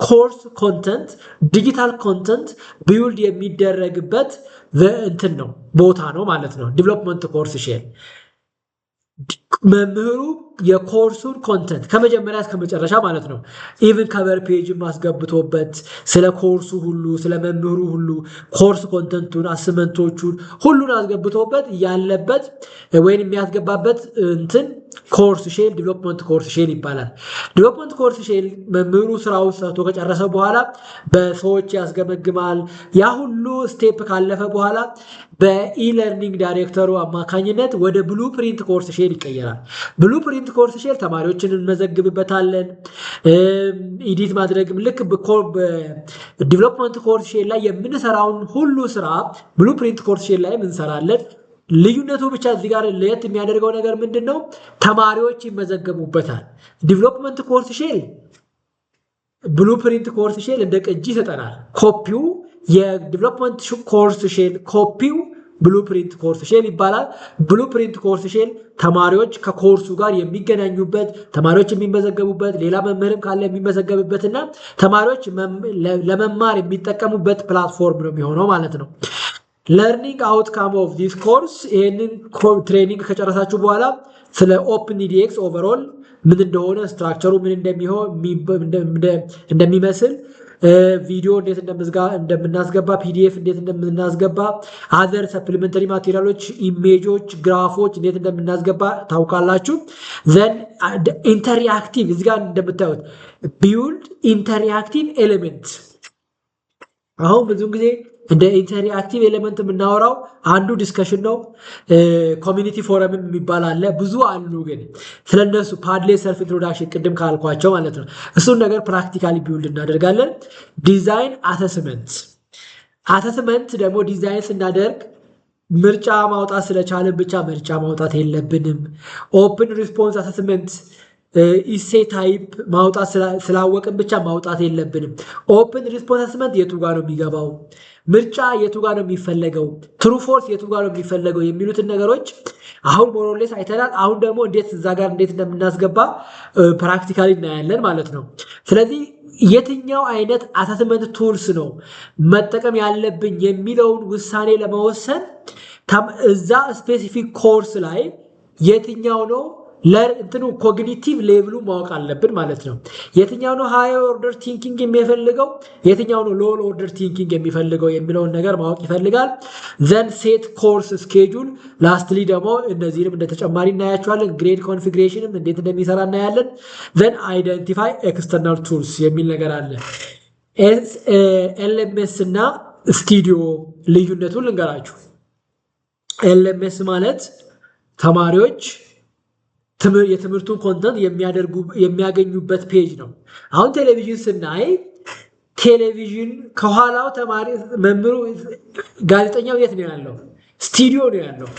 ኮርስ ኮንተንት ዲጂታል ኮንተንት ቢውልድ የሚደረግበት እንትን ነው ቦታ ነው ማለት ነው። ዲቨሎፕመንት ኮርስ ሼል መምህሩ የኮርሱን ኮንተንት ከመጀመሪያ እስከ መጨረሻ ማለት ነው ኢቭን ከቨር ፔጅ ማስገብቶበት ስለ ኮርሱ ሁሉ ስለ መምህሩ ሁሉ ኮርስ ኮንተንቱን አስመንቶቹን ሁሉን አስገብቶበት ያለበት ወይም የሚያስገባበት እንትን ኮርስ ሼል ዲቨሎፕመንት ኮርስ ሼል ይባላል። ዲቨሎፕመንት ኮርስ ሼል መምህሩ ስራውን ሰርቶ ከጨረሰ በኋላ በሰዎች ያስገመግማል። ያ ሁሉ ስቴፕ ካለፈ በኋላ በኢለርኒንግ ዳይሬክተሩ አማካኝነት ወደ ብሉፕሪንት ኮርስ ሼል ይቀየራል። ብሉፕሪንት ኮርስ ሼል ተማሪዎችን እንመዘግብበታለን። ኢዲት ማድረግም ልክ በዲቨሎፕመንት ኮርስ ሼል ላይ የምንሰራውን ሁሉ ስራ ብሉፕሪንት ኮርስ ሼል ላይ እንሰራለን። ልዩነቱ ብቻ እዚህ ጋር ለየት የሚያደርገው ነገር ምንድነው? ተማሪዎች ይመዘገቡበታል። ዲቨሎፕመንት ኮርስ ሼል ብሉፕሪንት ኮርስ ሼል እንደ ቅጂ ይሰጠናል። ኮፒው የዲቨሎፕመንት ኮርስ ሼል ኮፒው ብሉፕሪንት ኮርስ ሼል ይባላል። ብሉፕሪንት ኮርስ ሼል ተማሪዎች ከኮርሱ ጋር የሚገናኙበት፣ ተማሪዎች የሚመዘገቡበት፣ ሌላ መምህርም ካለ የሚመዘገብበትና ተማሪዎች ለመማር የሚጠቀሙበት ፕላትፎርም ነው የሚሆነው ማለት ነው። ለርኒንግ አውትካም ኦፍ ዲስ ኮርስ ይህንን ትሬኒንግ ከጨረሳችሁ በኋላ ስለ ኦፕን ኢዲኤክስ ኦቨርኦል ምን እንደሆነ ስትራክቸሩ ምን እንደሚመስል ቪዲዮ እንዴት እንደምናስገባ ፒዲኤፍ እንዴት እንደምናስገባ አዘር ሰፕሊመንተሪ ማቴሪያሎች ኢሜጆች ግራፎች እንዴት እንደምናስገባ ታውቃላችሁ። ዘን ኢንተሪአክቲቭ እዚህ ጋር እንደምታዩት ቢውልድ ኢንተሪአክቲቭ ኤሌመንት አሁን ብዙ ጊዜ እንደ ኢንተሪአክቲቭ ኤሌመንት የምናወራው አንዱ ዲስከሽን ነው። ኮሚኒቲ ፎረም የሚባል አለ፣ ብዙ አሉ። ግን ስለነሱ ፓድሌት ሰልፍ ኢንትሮዳክሽን ቅድም ካልኳቸው ማለት ነው እሱን ነገር ፕራክቲካሊ ቢውልድ እናደርጋለን። ዲዛይን አሰስመንት ደግሞ ዲዛይን ስናደርግ ምርጫ ማውጣት ስለቻለን ብቻ ምርጫ ማውጣት የለብንም። ኦፕን ሪስፖንስ አሰስመንት ኢሴ ታይፕ ማውጣት ስላወቅን ብቻ ማውጣት የለብንም። ኦፕን ሪስፖንስ አሰስመንት የቱ ጋር ነው የሚገባው፣ ምርጫ የቱ ጋር ነው የሚፈለገው፣ ትሩ ፎልስ የቱ ጋር ነው የሚፈለገው የሚሉትን ነገሮች አሁን ሞሮሌስ አይተናል። አሁን ደግሞ እንዴት እዛ ጋር እንዴት እንደምናስገባ ፕራክቲካሊ እናያለን ማለት ነው። ስለዚህ የትኛው አይነት አታችመንት ቱልስ ነው መጠቀም ያለብኝ የሚለውን ውሳኔ ለመወሰን እዛ ስፔሲፊክ ኮርስ ላይ የትኛው ነው ለእንትኑ ኮግኒቲቭ ሌቭሉ ማወቅ አለብን ማለት ነው። የትኛው ነው ሃየር ኦርደር ቲንኪንግ የሚፈልገው፣ የትኛው ነው ሎወር ኦርደር ቲንኪንግ የሚፈልገው የሚለውን ነገር ማወቅ ይፈልጋል። ዘን ሴት ኮርስ ስኬጁል፣ ላስትሊ ደግሞ እነዚህንም እንደ ተጨማሪ እናያቸዋለን። ግሬድ ኮንፊግሬሽንም እንዴት እንደሚሰራ እናያለን። ዘን አይደንቲፋይ ኤክስተርናል ቱልስ የሚል ነገር አለ። ኤልኤምኤስ እና ስቱዲዮ ልዩነቱን ልንገራችሁ። ኤልኤምኤስ ማለት ተማሪዎች የትምህርቱን ኮንተንት የሚያገኙበት ፔጅ ነው። አሁን ቴሌቪዥን ስናይ ቴሌቪዥን ከኋላው ተማሪ መምህሩ ጋዜጠኛው የት ነው ያለው? ስቱዲዮ ነው ያለው።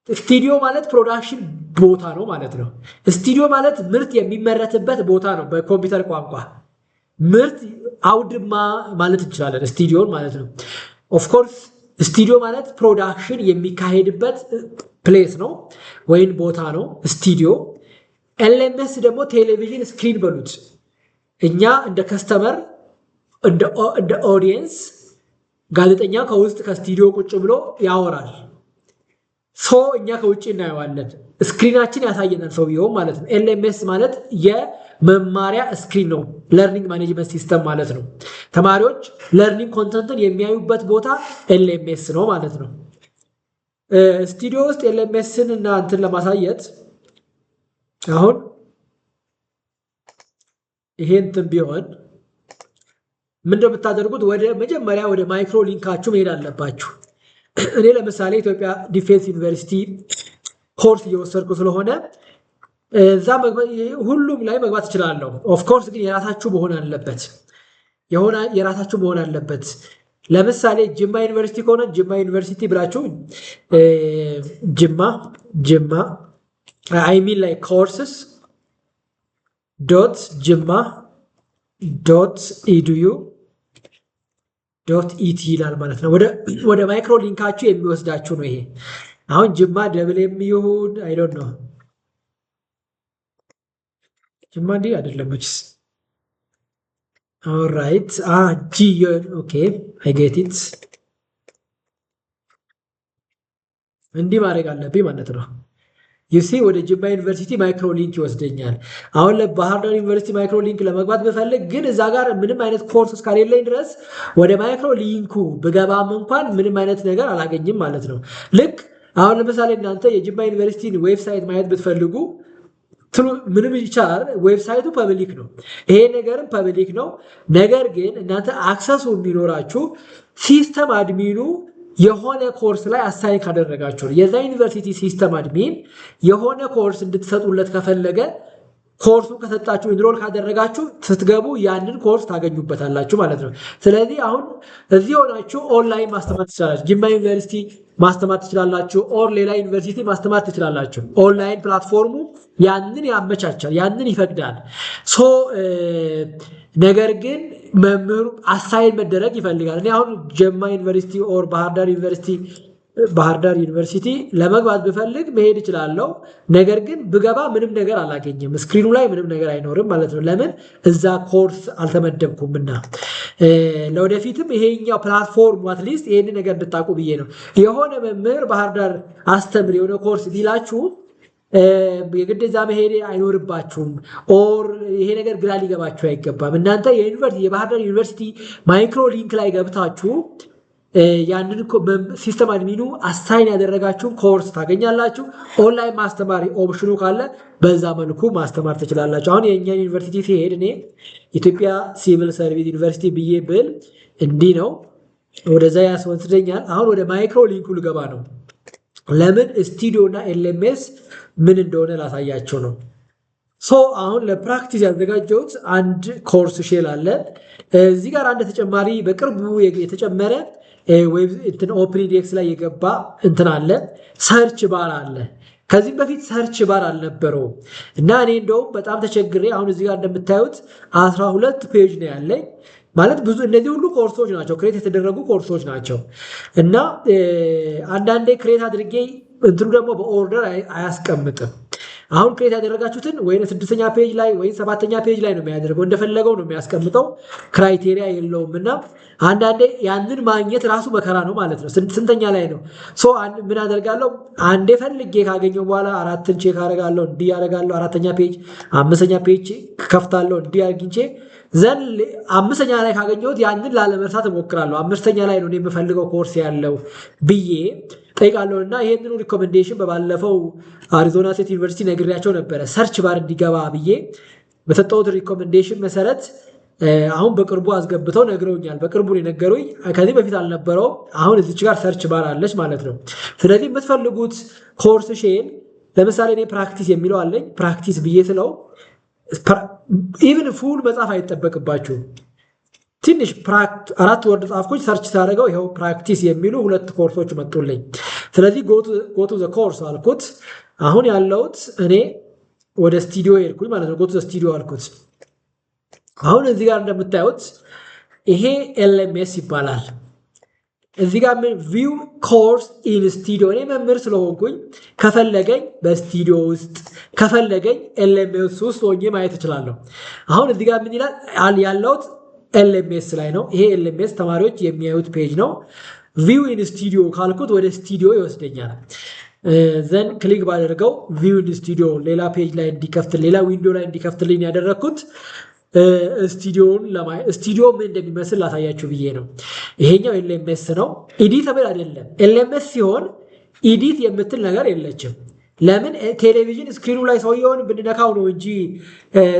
ስቱዲዮ ማለት ፕሮዳክሽን ቦታ ነው ማለት ነው። ስቱዲዮ ማለት ምርት የሚመረትበት ቦታ ነው። በኮምፒውተር ቋንቋ ምርት አውድማ ማለት እንችላለን ስቱዲዮን ማለት ነው። ኦፍኮርስ ስቱዲዮ ማለት ፕሮዳክሽን የሚካሄድበት ፕሌስ ነው ወይም ቦታ ነው ስቱዲዮ። ኤልኤምኤስ ደግሞ ቴሌቪዥን ስክሪን በሉት። እኛ እንደ ከስተመር እንደ ኦዲየንስ ጋዜጠኛ ከውስጥ ከስቱዲዮ ቁጭ ብሎ ያወራል። እኛ ከውጭ እናየዋለን። ስክሪናችን ያሳየናል ሰውየው ማለት ነው። ኤልኤምኤስ ማለት የመማሪያ ስክሪን ነው። ለርኒንግ ማኔጅመንት ሲስተም ማለት ነው። ተማሪዎች ለርኒንግ ኮንተንትን የሚያዩበት ቦታ ኤልኤምኤስ ነው ማለት ነው። ስቱዲዮ ውስጥ ኤልኤምኤስን እና እንትን ለማሳየት አሁን ይሄ እንትን ቢሆን ምን እንደምታደርጉት ወደ መጀመሪያ ወደ ማይክሮ ሊንካችሁ መሄድ አለባችሁ። እኔ ለምሳሌ ኢትዮጵያ ዲፌንስ ዩኒቨርሲቲ ኮርስ እየወሰድኩ ስለሆነ እዛ ሁሉም ላይ መግባት እችላለሁ። ኦፍኮርስ ግን የራሳችሁ መሆን አለበት የራሳችሁ መሆን አለበት። ለምሳሌ ጅማ ዩኒቨርሲቲ ከሆነ ጅማ ዩኒቨርሲቲ ብላችሁ ጅማ አይሚን ላይ ኮርስስ ዶት ጅማ ዶት ኢዱዩ ዶት ኢቲ ይላል ማለት ነው። ወደ ማይክሮ ሊንካችሁ የሚወስዳችሁ ነው ይሄ። አሁን ጅማ ደብል የሚሆን አይ ዶንት ኖ ጅማ እንዲህ አይደለም መችስ። ኦልራይት ጂዮን ኦኬ አይ ጌት ኢት። እንዲህ ማድረግ አለብኝ ማለት ነው። ዩሲ ወደ ጅማ ዩኒቨርሲቲ ማይክሮ ሊንክ ይወስደኛል። አሁን ለባህር ዳር ዩኒቨርሲቲ ማይክሮ ሊንክ ለመግባት ብፈልግ ግን እዛ ጋር ምንም አይነት ኮርስ እስካሌለኝ ድረስ ወደ ማይክሮ ሊንኩ ብገባም እንኳን ምንም አይነት ነገር አላገኝም ማለት ነው። ልክ አሁን ለምሳሌ እናንተ የጅማ ዩኒቨርሲቲን ዌብሳይት ማየት ብትፈልጉ ምንም ይቻላል። ዌብሳይቱ ፐብሊክ ነው። ይሄ ነገርም ፐብሊክ ነው። ነገር ግን እናንተ አክሰሱ የሚኖራችሁ ሲስተም አድሚኑ የሆነ ኮርስ ላይ አሳይን ካደረጋችሁ የዛ ዩኒቨርሲቲ ሲስተም አድሚን የሆነ ኮርስ እንድትሰጡለት ከፈለገ ኮርሱ ከሰጣችሁ ኢንሮል ካደረጋችሁ ስትገቡ ያንን ኮርስ ታገኙበታላችሁ ማለት ነው። ስለዚህ አሁን እዚህ ሆናችሁ ኦንላይን ማስተማር ትችላላችሁ። ጅማ ዩኒቨርሲቲ ማስተማር ትችላላችሁ። ኦር ሌላ ዩኒቨርሲቲ ማስተማር ትችላላችሁ። ኦንላይን ፕላትፎርሙ ያንን ያመቻቻል፣ ያንን ይፈቅዳል። ነገር ግን መምህሩ አሳይን መደረግ ይፈልጋል። እኔ አሁን ጅማ ዩኒቨርሲቲ ኦር ባህር ዳር ዩኒቨርሲቲ ለመግባት ብፈልግ መሄድ እችላለሁ። ነገር ግን ብገባ ምንም ነገር አላገኝም። ስክሪኑ ላይ ምንም ነገር አይኖርም ማለት ነው። ለምን? እዛ ኮርስ አልተመደብኩምና። ለወደፊትም ይሄኛው ፕላትፎርም አትሊስት ይሄን ነገር እንድታውቁ ብዬ ነው። የሆነ መምህር ባህር ዳር አስተምር የሆነ ኮርስ ቢላችሁ የግድ እዛ መሄድ አይኖርባችሁም። ኦር ይሄ ነገር ግራ ሊገባችሁ አይገባም። እናንተ የባህር ዳር ዩኒቨርሲቲ ማይክሮ ሊንክ ላይ ገብታችሁ ያንን ሲስተም አድሚኑ አሳይን ያደረጋችሁን ኮርስ ታገኛላችሁ። ኦንላይን ማስተማር ኦፕሽኑ ካለ በዛ መልኩ ማስተማር ትችላላችሁ። አሁን የእኛ ዩኒቨርሲቲ ሲሄድ እኔ ኢትዮጵያ ሲቪል ሰርቪስ ዩኒቨርሲቲ ብዬ ብል እንዲህ ነው፣ ወደዛ ያስወስደኛል። አሁን ወደ ማይክሮ ሊንኩ ልገባ ነው። ለምን? ስቱዲዮ እና ኤልኤምኤስ ምን እንደሆነ ላሳያቸው ነው። አሁን ለፕራክቲስ ያዘጋጀሁት አንድ ኮርስ ሼል አለ። እዚህ ጋር አንድ ተጨማሪ በቅርቡ የተጨመረ ኦፕንዴክስ ላይ የገባ እንትን አለ፣ ሰርች ባር አለ። ከዚህም በፊት ሰርች ባር አልነበረውም እና እኔ እንደውም በጣም ተቸግሬ አሁን እዚህ ጋር እንደምታዩት 12 ፔጅ ነው ያለኝ። ማለት ብዙ እነዚህ ሁሉ ኮርሶች ናቸው፣ ክሬት የተደረጉ ኮርሶች ናቸው። እና አንዳንዴ ክሬት አድርጌ እንትኑ ደግሞ በኦርደር አያስቀምጥም። አሁን ክሬት ያደረጋችሁትን ወይ 6ኛ ፔጅ ላይ ወይ 7ኛ ፔጅ ላይ ነው የሚያደርገው እንደፈለገው ነው የሚያስቀምጠው ክራይቴሪያ የለውምና አንዳንዴ ያንን ማግኘት ራሱ መከራ ነው ማለት ነው ስንተኛ ላይ ነው ሶ ምን አደርጋለሁ አንዴ ፈልጌ ካገኘው በኋላ 4ን ቼክ አደርጋለሁ እንዲ ያደርጋለሁ 4ኛ ፔጅ 5ኛ ፔጅ ከፍታለሁ እንዲ አግኝቼ ዘን 5ኛ ላይ ካገኘሁት ያንን ላለመርሳት እሞክራለሁ 5ኛ ላይ ነው የምፈልገው ኮርስ ያለው ብዬ ጠይቃለሁና ይሄንን ሪኮሜንዴሽን በባለፈው አሪዞና ስቴት ዩኒቨርሲቲ ነግሬያቸው ነበር ሰርች ባር እንዲገባ ብዬ በተጠውት ሪኮሜንዴሽን መሰረት አሁን በቅርቡ አስገብተው ነግረውኛል በቅርቡ የነገሩኝ ከዚህ በፊት አልነበረው አሁን እዚች ጋር ሰርች ባር አለች ማለት ነው ስለዚህ የምትፈልጉት ኮርስ ሼል ለምሳሌ እኔ ፕራክቲስ የሚለው አለኝ ፕራክቲስ ብዬ ስለው ኢቭን ፉል መጻፍ አይተበቅባችሁ ትንሽ አራት ወርድ ጻፍኩኝ ሰርች ታደርገው ይሄው ፕራክቲስ የሚሉ ሁለት ኮርሶች መጥቶልኝ ስለዚህ go to the course አልኩት አሁን ያለውት እኔ ወደ ስቱዲዮ ሄድኩኝ ማለት ነው go to the studio አልኩት አሁን እዚህ ጋር እንደምታዩት ይሄ LMS ይባላል እዚህ ጋር ምን view course in studio እኔ መምህር ስለሆንኩኝ ከፈለገኝ በስቱዲዮ ውስጥ ከፈለገኝ LMS ውስጥ ሆኜ ማየት እችላለሁ አሁን እዚህ ጋር ምን ይላል ያለውት LMS ላይ ነው ይሄ LMS ተማሪዎች የሚያዩት ፔጅ ነው view in studio ካልኩት ወደ ስቱዲዮ ይወስደኛል ዘን ክሊክ ባደርገው view in studio ሌላ ፔጅ ላይ እንዲከፍት ሌላ ዊንዶ ላይ እንዲከፍትልኝ ያደረኩት ስቱዲዮን ለማየት ስቱዲዮ ምን እንደሚመስል ላሳያችሁ ብዬ ነው ይሄኛው LMS ነው ኤዲተብል አይደለም LMS ሲሆን ኤዲት የምትል ነገር የለችም ለምን ቴሌቪዥን ስክሪኑ ላይ ሰውየውን ብንነካው ነው እንጂ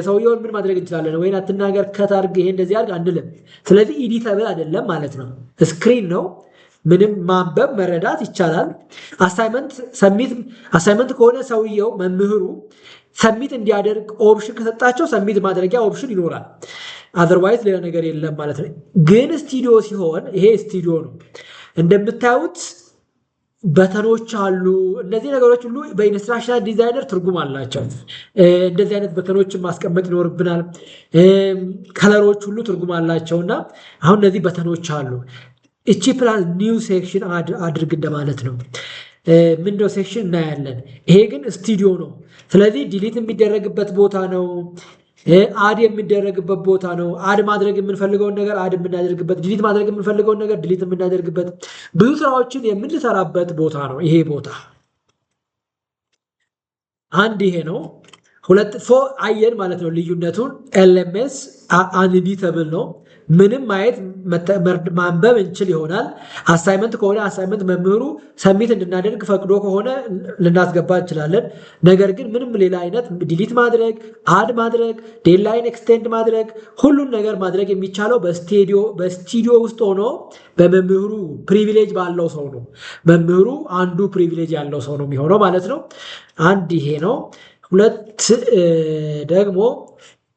ሰውየውን ምን ማድረግ እንችላለን ወይ አትናገር ከታርግ ይሄ እንደዚህ አድርግ አንልም ስለዚህ ኤዲተብል አይደለም ማለት ነው ስክሪን ነው ምንም ማንበብ መረዳት ይቻላል አሳይመንት ከሆነ ሰውየው መምህሩ ሰሚት እንዲያደርግ ኦፕሽን ከሰጣቸው ሰሚት ማድረጊያ ኦፕሽን ይኖራል አዘርዋይዝ ሌላ ነገር የለም ማለት ነው ግን ስቱዲዮ ሲሆን ይሄ ስቱዲዮ ነው እንደምታዩት በተኖች አሉ እነዚህ ነገሮች ሁሉ በኢንስትራክሽናል ዲዛይነር ትርጉም አላቸው እንደዚህ አይነት በተኖችን ማስቀመጥ ይኖርብናል ከለሮች ሁሉ ትርጉም አላቸውና አሁን እነዚህ በተኖች አሉ እቺ ፕላስ ኒው ሴክሽን አድርግ እንደማለት ነው ምንድነው ሴክሽን እናያለን ይሄ ግን ስቱዲዮ ነው ስለዚህ ዲሊት የሚደረግበት ቦታ ነው አድ የሚደረግበት ቦታ ነው አድ ማድረግ የምንፈልገውን ነገር አድ የምናደርግበት ዲሊት ማድረግ የምንፈልገውን ነገር ዲሊት የምናደርግበት ብዙ ስራዎችን የምንሰራበት ቦታ ነው ይሄ ቦታ አንድ ይሄ ነው ሁለት አየን ማለት ነው ልዩነቱን LMS አንዲተብል ነው ምንም ማየት ማንበብ እንችል ይሆናል አሳይመንት ከሆነ አሳይመንት መምህሩ ሰሚት እንድናደርግ ፈቅዶ ከሆነ ልናስገባ እንችላለን ነገር ግን ምንም ሌላ አይነት ዲሊት ማድረግ አድ ማድረግ ዴድላይን ኤክስቴንድ ማድረግ ሁሉን ነገር ማድረግ የሚቻለው በስቱዲዮ ውስጥ ሆኖ በመምህሩ ፕሪቪሌጅ ባለው ሰው ነው መምህሩ አንዱ ፕሪቪሌጅ ያለው ሰው ነው የሚሆነው ማለት ነው አንድ ይሄ ነው ሁለት ደግሞ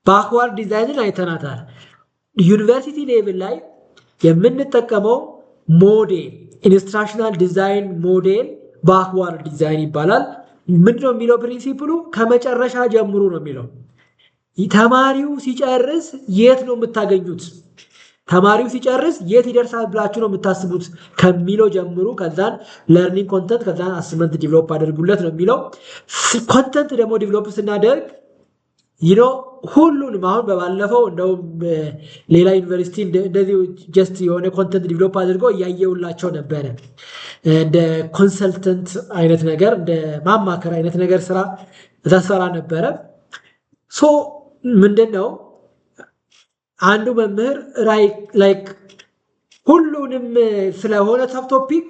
ባክዋርድ ዲዛይንን አይተናታል ዩኒቨርሲቲ ሌቭል ላይ የምንጠቀመው ሞዴል ኢንስትራክሽናል ዲዛይን ሞዴል ባክዋርድ ዲዛይን ይባላል ምንድነው የሚለው ፕሪንሲፕሉ ከመጨረሻ ጀምሩ ነው የሚለው ተማሪው ሲጨርስ የት ነው የምታገኙት ተማሪው ሲጨርስ የት ይደርሳል ብላችሁ ነው የምታስቡት ከሚለው ጀምሩ ከዛን ለርኒንግ ኮንተንት ከዛን አሰስመንት ዲቨሎፕ አድርጉለት ነው የሚለው ኮንተንት ደግሞ ዲቨሎፕ ስናደርግ ሁሉንም አሁን በባለፈው እንደውም ሌላ ዩኒቨርሲቲ እንደዚህ ጀስት የሆነ ኮንተንት ዲቨሎፕ አድርገው እያየውላቸው ነበረ እንደ ኮንሰልተንት አይነት ነገር እንደ ማማከር አይነት ነገር ስራ ተሰራ ነበረ ሶ ምንድነው አንዱ መምህር ላይክ ሁሉንም ስለሆነ ሰብ ቶፒክ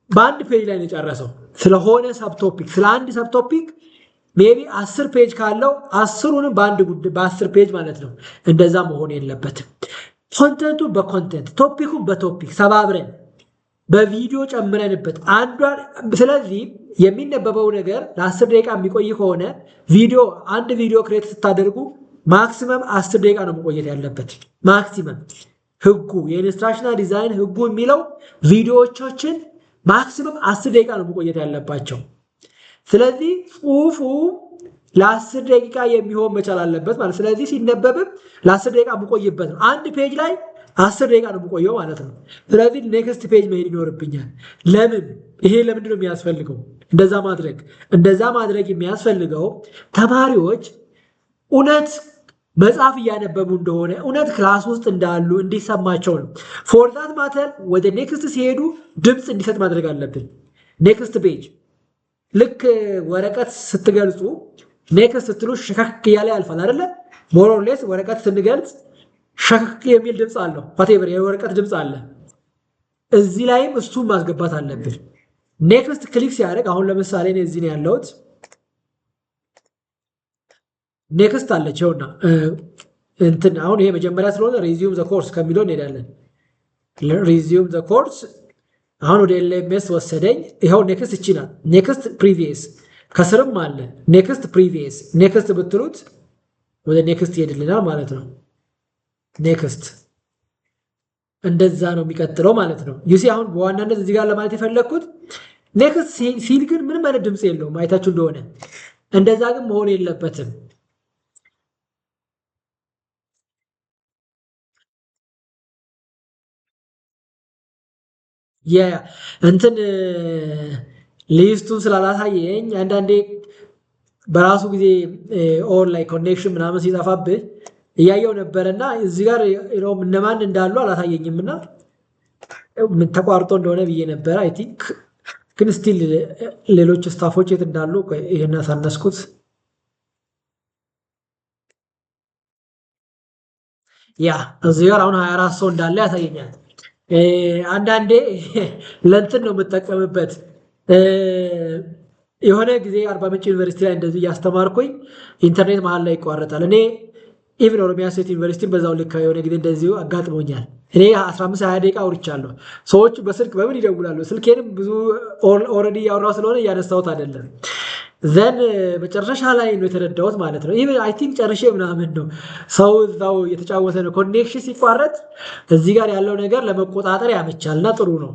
በአንድ ፔጅ ላይ ነው የጨረሰው ስለሆነ ሰብ ቶፒክ ስለ አንድ ሰብ ቶፒክ ሜቢ 10 ፔጅ ካለው 10ሩንም በ10 ፔጅ ማለት ነው እንደዛ መሆን የለበትም ኮንተንቱ በኮንተንት ቶፒኩ በቶፒክ ሰባብረን በቪዲዮ ጨምረንበት ስለዚህ የሚነበበው ነገር ለ10 ደቂቃ የሚቆይ ከሆነ አንድ ቪዲዮ ክሬት ስታደርጉ ማክሲመም 10 ደቂቃ ነው መቆየት ያለበት ማክሲመም ህጉ የኢንስትራክሽናል ዲዛይን ህጉ የሚለው ቪዲዮዎችን ማክሲመም 10 ደቂቃ ነው መቆየት ያለባቸው ስለዚህ ጽሁፉ ለ10 ደቂቃ የሚሆን መቻል አለበት ማለት ስለዚህ ሲነበብም ለ10 ደቂቃ መቆየበት ነው አንድ ፔጅ ላይ 10 ደቂቃ ነው የምቆየው ማለት ነው። ስለዚህ ኔክስት ፔጅ መሄድ ይኖርብኛል። ለምን ይሄ ለምንድን ነው የሚያስፈልገው? እንደዛ ማድረግ የሚያስፈልገው ተማሪዎች እውነት መጽሐፍ እያነበቡ እንደሆነ እውነት ክላስ ውስጥ እንዳሉ እንዲሰማቸው ነው። ፎርዛት ማተር ወደ ኔክስት ሲሄዱ ድምፅ እንዲሰጥ ማድረግ አለብን። ኔክስት ፔጅ ልክ ወረቀት ስትገልጹ ኔክስት ስትሉ ሸከክ እያለ ያልፋል አይደለ? ሞሮሌስ ወረቀት ስንገልጽ ሸከክ የሚል ድምፅ አለው። ፋቴቨር የወረቀት ድምፅ አለ። እዚህ ላይም እሱን ማስገባት አለብን። ኔክስት ክሊክ ሲያደርግ አሁን ለምሳሌ እኔ እዚህ ነው ያለሁት። ኔክስት አለች ይኸውና እንትን አሁን ይሄ መጀመሪያ ስለሆነ ሪዚዩም ዘ ኮርስ ከሚለው እንሄዳለን። ሪዚዩም ዘ ኮርስ አሁን ወደ ኤልኤምኤስ ወሰደኝ። ይኸው ኔክስት እቺ ናት። ኔክስት ፕሪቪየስ ከስርም አለ ኔክስት ፕሪቪየስ። ኔክስት ብትሉት ወደ ኔክስት ይሄድልናል ማለት ነው። ኔክስት እንደዛ ነው የሚቀጥለው ማለት ነው። ዩሲ አሁን በዋናነት እዚህ ጋር ለማለት የፈለግኩት ኔክስት ሲል ግን ምንም አይነት ድምፅ የለውም አይታችሁ እንደሆነ። እንደዛ ግን መሆን የለበትም። እንትን ሊስቱን ስላላሳየኝ አንዳንዴ በራሱ ጊዜ ኦን ላይ ኮኔክሽን ምናምን ሲጠፋብህ እያየው ነበረና እዚህ ጋር እነማን እንዳሉ አላሳየኝም እና ተቋርጦ እንደሆነ ብዬ ነበረ። አይ ቲንክ ግን ስቲል ሌሎች ስታፎች የት እንዳሉ ይሄን ያሳነስኩት ያ እዚህ ጋር አሁን 24 ሰው እንዳለ ያሳየኛል። አንዳንዴ ለእንትን ነው የምጠቀምበት። የሆነ ጊዜ አርባ ምንጭ ዩኒቨርሲቲ ላይ እንደዚህ እያስተማርኩኝ ኢንተርኔት መሀል ላይ ይቋረጣል። እኔ ኢቭን ኦሮሚያ ስቴት ዩኒቨርሲቲ በዛው ልክ የሆነ ጊዜ እንደዚሁ አጋጥሞኛል። እኔ 15-20 ደቂቃ አውርቻለሁ። ሰዎች በስልክ በምን ይደውላሉ? ስልኬንም ብዙ ኦልሬዲ ያወራው ስለሆነ እያነሳሁት አይደለም። ዘን መጨረሻ ላይ ነው የተረዳሁት ማለት ነው። ኢቭን አይ ቲንክ ጨርሼ ምናምን ነው ሰው እዛው እየተጫወተ ነው። ኮኔክሽን ሲቋረጥ እዚህ ጋር ያለው ነገር ለመቆጣጠር ያመቻልና ጥሩ ነው።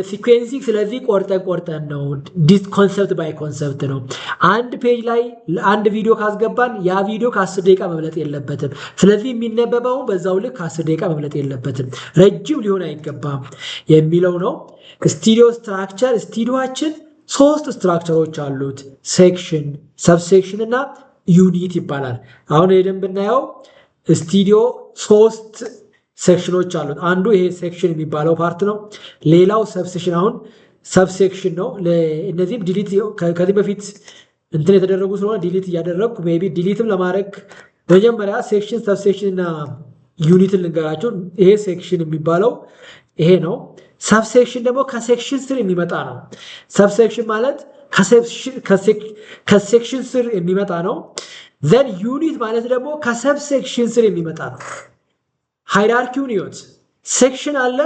ሲኩዌንሲንግ ስለዚህ ቆርጠን ነው። ኮንሰፕት ባይ ኮንሰፕት ነው። አንድ ፔጅ ላይ አንድ ቪዲዮ ካስገባን ያ ቪዲዮ ከ10 ደቂቃ መብለጥ የለበትም። ስለዚህ የሚነበበው በዛው ልክ ከ10 ደቂቃ መብለጥ የለበትም። ረጅም ሊሆን አይገባም የሚለው ነው። ስቱዲዮ ስትራክቸር ስቱዲዮችን 3 ስትራክቸሮች አሉት። ሴክሽን፣ ሰብሴክሽን እና ዩኒት ይባላል። አሁን ሄደን ብናየው ስቱዲዮ 3 ሴክሽኖች አሉት። አንዱ ይሄ ሴክሽን የሚባለው ፓርት ነው። ሌላው ሰብሴክሽን አሁን ሰብሴክሽን ነው። እነዚህም ዲሊት ከዚህ በፊት እንትን የተደረጉ ስለሆነ ዲሊት እያደረግኩ ሜይ ቢ ዲሊትም ለማድረግ መጀመሪያ ሴክሽን፣ ሰብሴክሽን እና ዩኒትን ልንገራቸው። ይሄ ሴክሽን የሚባለው ይሄ ነው። ሰብሴክሽን ደግሞ ከሴክሽን ስር የሚመጣ ነው። ሰብሴክሽን ማለት ከሴክሽን ስር የሚመጣ ነው። ዘን ዩኒት ማለት ደግሞ ከሰብሴክሽን ስር የሚመጣ ነው። ሃይራርኪውን ይወት ሴክሽን አለ፣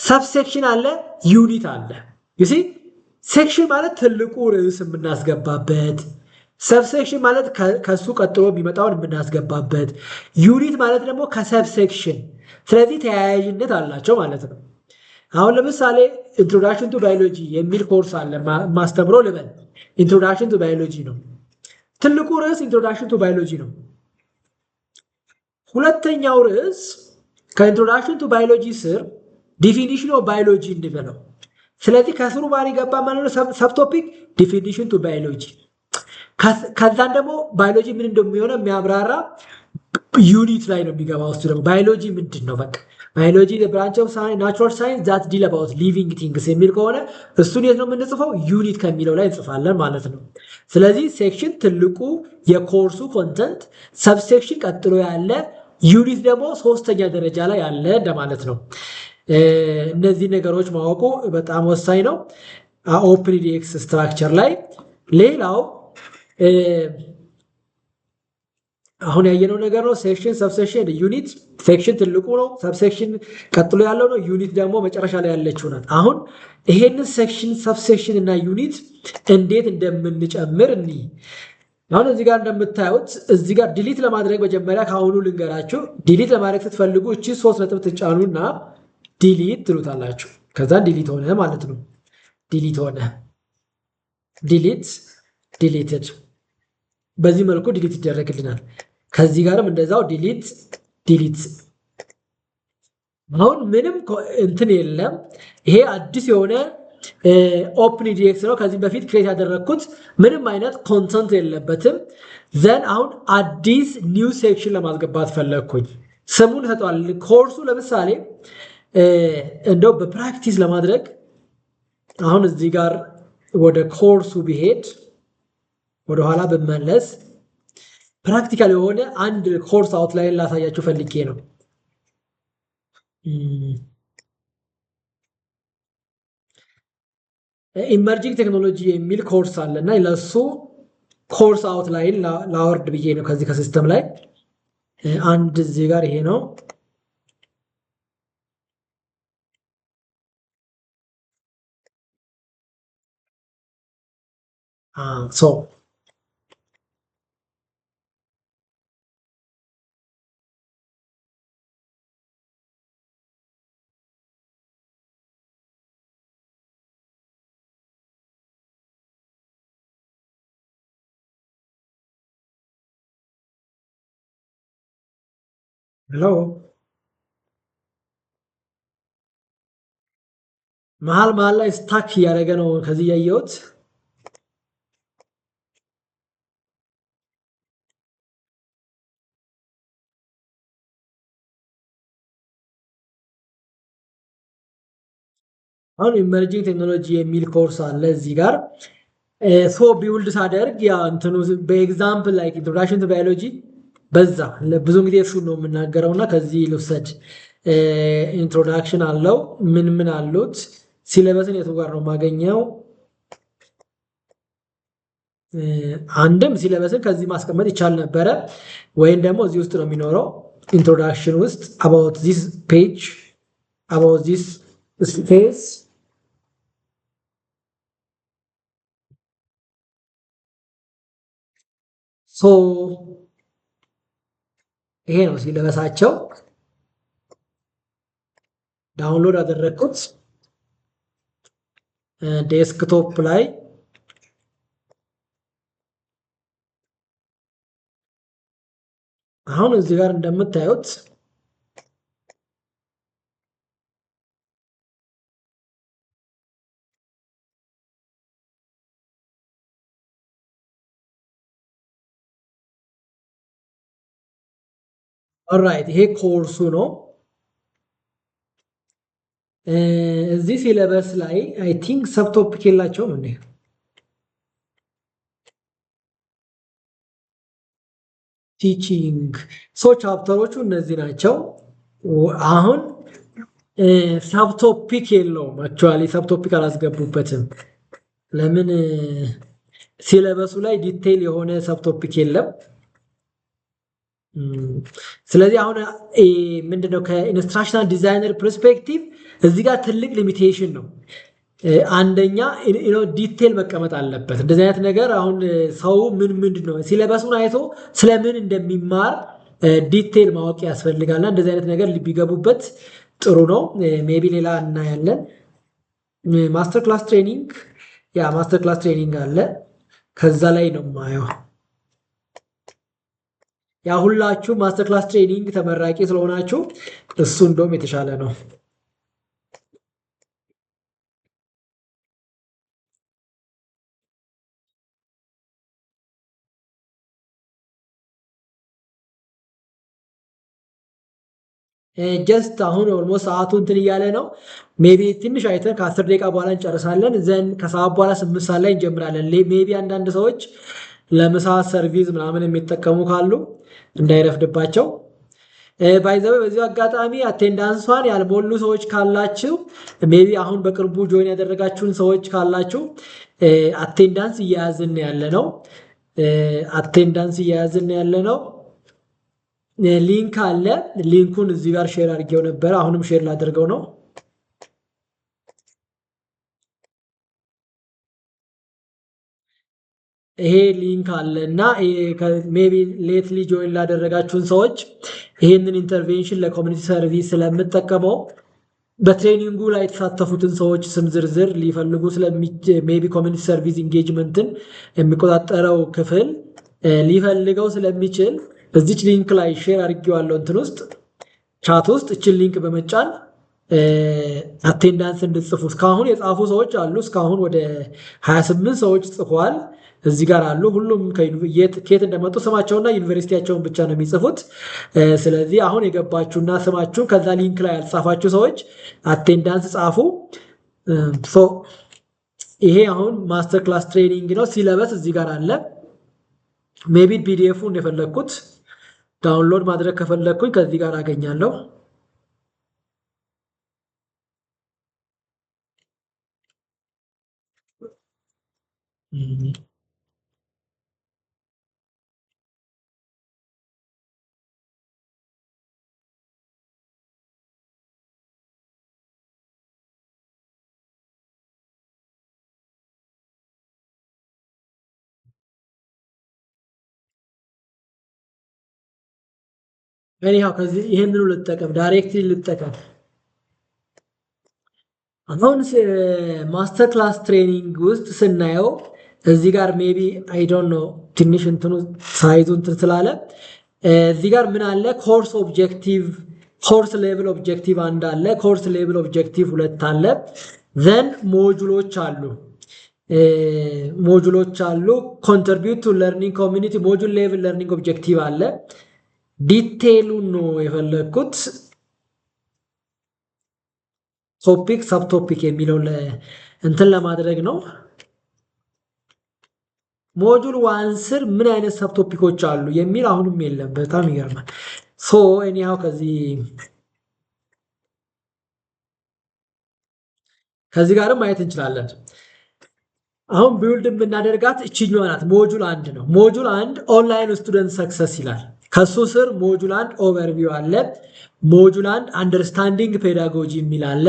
ሰብሴክሽን አለ፣ ዩኒት አለ። ዩሲ ሴክሽን ማለት ትልቁ ርዕስ የምናስገባበት፣ ሰብሴክሽን ማለት ከሱ ቀጥሎ የሚመጣውን የምናስገባበት፣ ዩኒት ማለት ደግሞ ከሰብሴክሽን። ስለዚህ ተያያዥነት አላቸው ማለት ነው። አሁን ለምሳሌ ኢንትሮዳክሽን ቱ ባዮሎጂ የሚል ኮርስ አለ ማስተምሮ ልበል። ኢንትሮዳክሽን ቱ ባዮሎጂ ነው ትልቁ ርዕስ። ኢንትሮዳክሽን ቱ ባዮሎጂ ነው። ሁለተኛው ርዕስ ከኢንትሮዳክሽን ቱ ባዮሎጂ ስር ዲፊኒሽን ኦፍ ባዮሎጂ እንበለው። ስለዚህ ከስሩ ማን ይገባ ማለት ነው? ሰብቶፒክ ዲፊኒሽን ቱ ባዮሎጂ። ከዛን ደግሞ ባዮሎጂ ምን እንደሚሆነው የሚያብራራ ዩኒት ላይ ነው የሚገባ። ውስጡ ደግሞ ባዮሎጂ ምንድን ነው? በቃ ባዮሎጂ ብራንች ኦፍ ናቹራል ሳይንስ ዛት ዲል አባውት ሊቪንግ ቲንግስ የሚል ከሆነ እሱን የት ነው የምንጽፈው? ዩኒት ከሚለው ላይ እንጽፋለን ማለት ነው። ስለዚህ ሴክሽን ትልቁ የኮርሱ ኮንተንት፣ ሰብሴክሽን ቀጥሎ ያለ፣ ዩኒት ደግሞ 3ኛ ደረጃ ላይ ያለ እንደማለት ነው። እነዚህ ነገሮች ማወቁ በጣም ወሳኝ ነው ኦፕን ኢዲኤክስ ስትራክቸር ላይ። ሌላው አሁን ያየነው ነገር ነው። ሴክሽን፣ ሰብሴክሽን፣ ዩኒት። ሴክሽን ትልቁ ነው፣ ሰብሴክሽን ቀጥሎ ያለው ነው፣ ዩኒት ደግሞ መጨረሻ ላይ ያለችው ናት። አሁን ይሄንን ሴክሽን፣ ሰብሴክሽን እና ዩኒት እንዴት እንደምንጨምር እንይ። አሁን እዚህ ጋር እንደምታዩት እዚህ ጋር ዲሊት ለማድረግ መጀመሪያ ከአሁኑ ልንገራችሁ። ዲሊት ለማድረግ ስትፈልጉ እቺ 3 ነጥብ ትጫኑና ዲሊት ትሉታላችሁ። ከዛ ዲሊት ሆነ ማለት ነው። ዲሊት ሆነ፣ ዲሊት፣ ዲሊትድ። በዚህ መልኩ ዲሊት ይደረግልናል። ከዚህ ጋርም እንደዛው ዲሊት፣ ዲሊት አሁን ምንም እንትን የለም። ይሄ አዲስ የሆነ ኦፕን ኢዲኤክስ ነው። ከዚህ በፊት ክሬት ያደረግኩት ምንም አይነት ኮንተንት የለበትም። ዘን አሁን አዲስ ኒው ሴክሽን ለማስገባት ፈለግኩኝ። ስሙን ሰጠዋል። ኮርሱ ለምሳሌ እንደው በፕራክቲስ ለማድረግ አሁን እዚህ ጋር ወደ ኮርሱ ቢሄድ ወደኋላ ብመለስ ፕራክቲካል የሆነ አንድ ኮርስ አውትላይን ላሳያችሁ ፈልጌ ነው። ኢመርጂንግ ቴክኖሎጂ የሚል ኮርስ አለ እና ለሱ ኮርስ አውትላይን ላወርድ ብዬ ነው ከዚህ ከሲስተም ላይ አንድ እዚህ ጋር ይሄ ነው። ሶ ሄሎ መሀል ላይ ስታክ እያደረገ ነው ከዚህ ያየሁት። አሁን ኢመርጂንግ ቴክኖሎጂ የሚል ኮርስ አለ እዚህ ጋር ሶ ቢውልድ ሳደርግ ያ እንትኑ በኤግዛምፕል ላይክ ኢንትሮዳክሽን ቱ ባዮሎጂ በዛ ብዙ ጊዜ እሱ ነው የምናገረውና ከዚህ ልውሰድ። ኢንትሮዳክሽን አለው ምን አሉት? ሲለበስን የቱ ጋር ነው የማገኘው? አንድም ሲለበስን ከዚህ ማስቀመጥ ይቻል ነበረ ወይም ደግሞ እዚህ ውስጥ ነው የሚኖረው። ኢንትሮዳክሽን ውስጥ about this page about this space ሶ ይሄ ነው ሲለበሳቸው። ዳውንሎድ አደረግኩት ዴስክቶፕ ላይ አሁን እዚህ ጋር እንደምታዩት ኦልራይት ይሄ ኮርሱ ነው። እዚህ ሲለበስ ላይ አይ ቲንክ ሰብ ቶፒክ የላቸውም እንዴ? ቲቺንግ ሶ ቻፕተሮቹ እነዚህ ናቸው። አሁን ሰብ ቶፒክ የለውም። አክቹአሊ ሰብ ቶፒክ አላስገቡበትም። ለምን ሲለበሱ ላይ ዲቴይል የሆነ ሰብ ቶፒክ የለም። ስለዚህ አሁን ምንድነው ከኢንስትራክሽናል ዲዛይነር ፐርስፔክቲቭ እዚህ ጋር ትልቅ ሊሚቴሽን ነው። አንደኛ ዲቴል መቀመጥ አለበት። እንደዚህ አይነት ነገር አሁን ሰው ምንድነው ሲለበሱን አይቶ ስለምን እንደሚማር ዲቴል ማወቅ ያስፈልጋልና እንደዚህ አይነት ነገር ቢገቡበት ጥሩ ነው። ሜቢ ሌላ እናያለን። ማስተር ክላስ ትሬኒንግ ማስተር ክላስ ትሬኒንግ አለ። ከዛ ላይ ነው ማየው። ያ ሁላችሁ ማስተር ክላስ ትሬኒንግ ተመራቂ ስለሆናችሁ እሱ እንደውም የተሻለ ነው። ጀስት አሁን ኦልሞስት ሰዓቱ እንትን እያለ ነው። ሜቢ ትንሽ አይተን ከ10 ደቂቃ በኋላ እንጨርሳለን። ዘን ከሰዓት በኋላ 8 ሰዓት ላይ እንጀምራለን። ሜቢ አንዳንድ ሰዎች ለምሳ ሰርቪስ ምናምን የሚጠቀሙ ካሉ እንዳይረፍድባቸው። ባይዘው በዚህ አጋጣሚ አቴንዳንሷን ያልሞሉ ሰዎች ካላችሁ ሜቢ አሁን በቅርቡ ጆይን ያደረጋችሁን ሰዎች ካላችሁ አቴንዳንስ እያያዝን ያለ ነው። ሊንክ አለ። ሊንኩን እዚህ ጋር ሼር አድርጌው ነበር። አሁንም ሼር ላደርገው ነው። ይሄ ሊንክ አለ እና ሜቢ ሌትሊ ጆይን ላደረጋችሁን ሰዎች ይሄንን ኢንተርቬንሽን ለኮሚኒቲ ሰርቪስ ስለምጠቀመው በትሬኒንጉ ላይ የተሳተፉትን ሰዎች ስም ዝርዝር ሊፈልጉ ሜቢ ኮሚኒቲ ሰርቪስ ኢንጌጅመንትን የሚቆጣጠረው ክፍል ሊፈልገው ስለሚችል እዚች ሊንክ ላይ ሼር አድርጌዋለሁ። እንትን ውስጥ ቻት ውስጥ እችን ሊንክ በመጫን አቴንዳንስ እንድትጽፉ እስካሁን የጻፉ ሰዎች አሉ። እስካሁን ወደ 28 ሰዎች ጽፏል። እዚህ ጋር አሉ። ሁሉም ከየት እንደመጡ ስማቸውና ዩኒቨርሲቲያቸውን ብቻ ነው የሚጽፉት። ስለዚህ አሁን የገባችሁና ስማችሁን ከዛ ሊንክ ላይ ያልጻፋችሁ ሰዎች አቴንዳንስ ጻፉ። ይሄ አሁን ማስተር ክላስ ትሬኒንግ ነው። ሲለበስ እዚህ ጋር አለ። ሜቢ ፒዲኤፉን የፈለግኩት ዳውንሎድ ማድረግ ከፈለግኩኝ ከዚህ ጋር አገኛለሁ። እኔው ከዚህ ይሄንን ልጠቀም፣ ዳይሬክትሊ ልጠቀም። አሁን ማስተር ክላስ ትሬኒንግ ውስጥ ስናየው እዚህ ጋር ሜቢ አይ ዶንት ኖ ትንሽ እንትኑ ሳይዙ እንትን ስላለ እዚህ ጋር ምን አለ? ኮርስ ኦብጀክቲቭ፣ ኮርስ ሌቭል ኦብጀክቲቭ አንድ አለ፣ ኮርስ ሌቭል ኦብጀክቲቭ ሁለት አለ። ዘን ሞጁሎች አሉ፣ ኮንትሪቢዩት ቱ ለርኒንግ ኮሚኒቲ ሞጁል ሌቭል ለርኒንግ ኦብጀክቲቭ አለ። ዲቴይሉን ነው የፈለግኩት። ቶፒክ ሰብ ቶፒክ የሚለው እንትን ለማድረግ ነው። ሞጁል ዋን ስር ምን አይነት ሰብ ቶፒኮች አሉ የሚል አሁንም የለም። በጣም ይገርማል። ሶ ኤኒሃው ከዚህ ጋርም ማየት እንችላለን። አሁን ቢውልድ የምናደርጋት እችኛዋ ናት። ሞጁል አንድ ነው። ሞጁል አንድ ኦንላይን ስቱደንት ሰክሰስ ይላል። ከሱ ስር ሞጁል አንድ ኦቨርቪው አለ። ሞጁል አንድ አንደርስታንዲንግ ፔዳጎጂ የሚል አለ።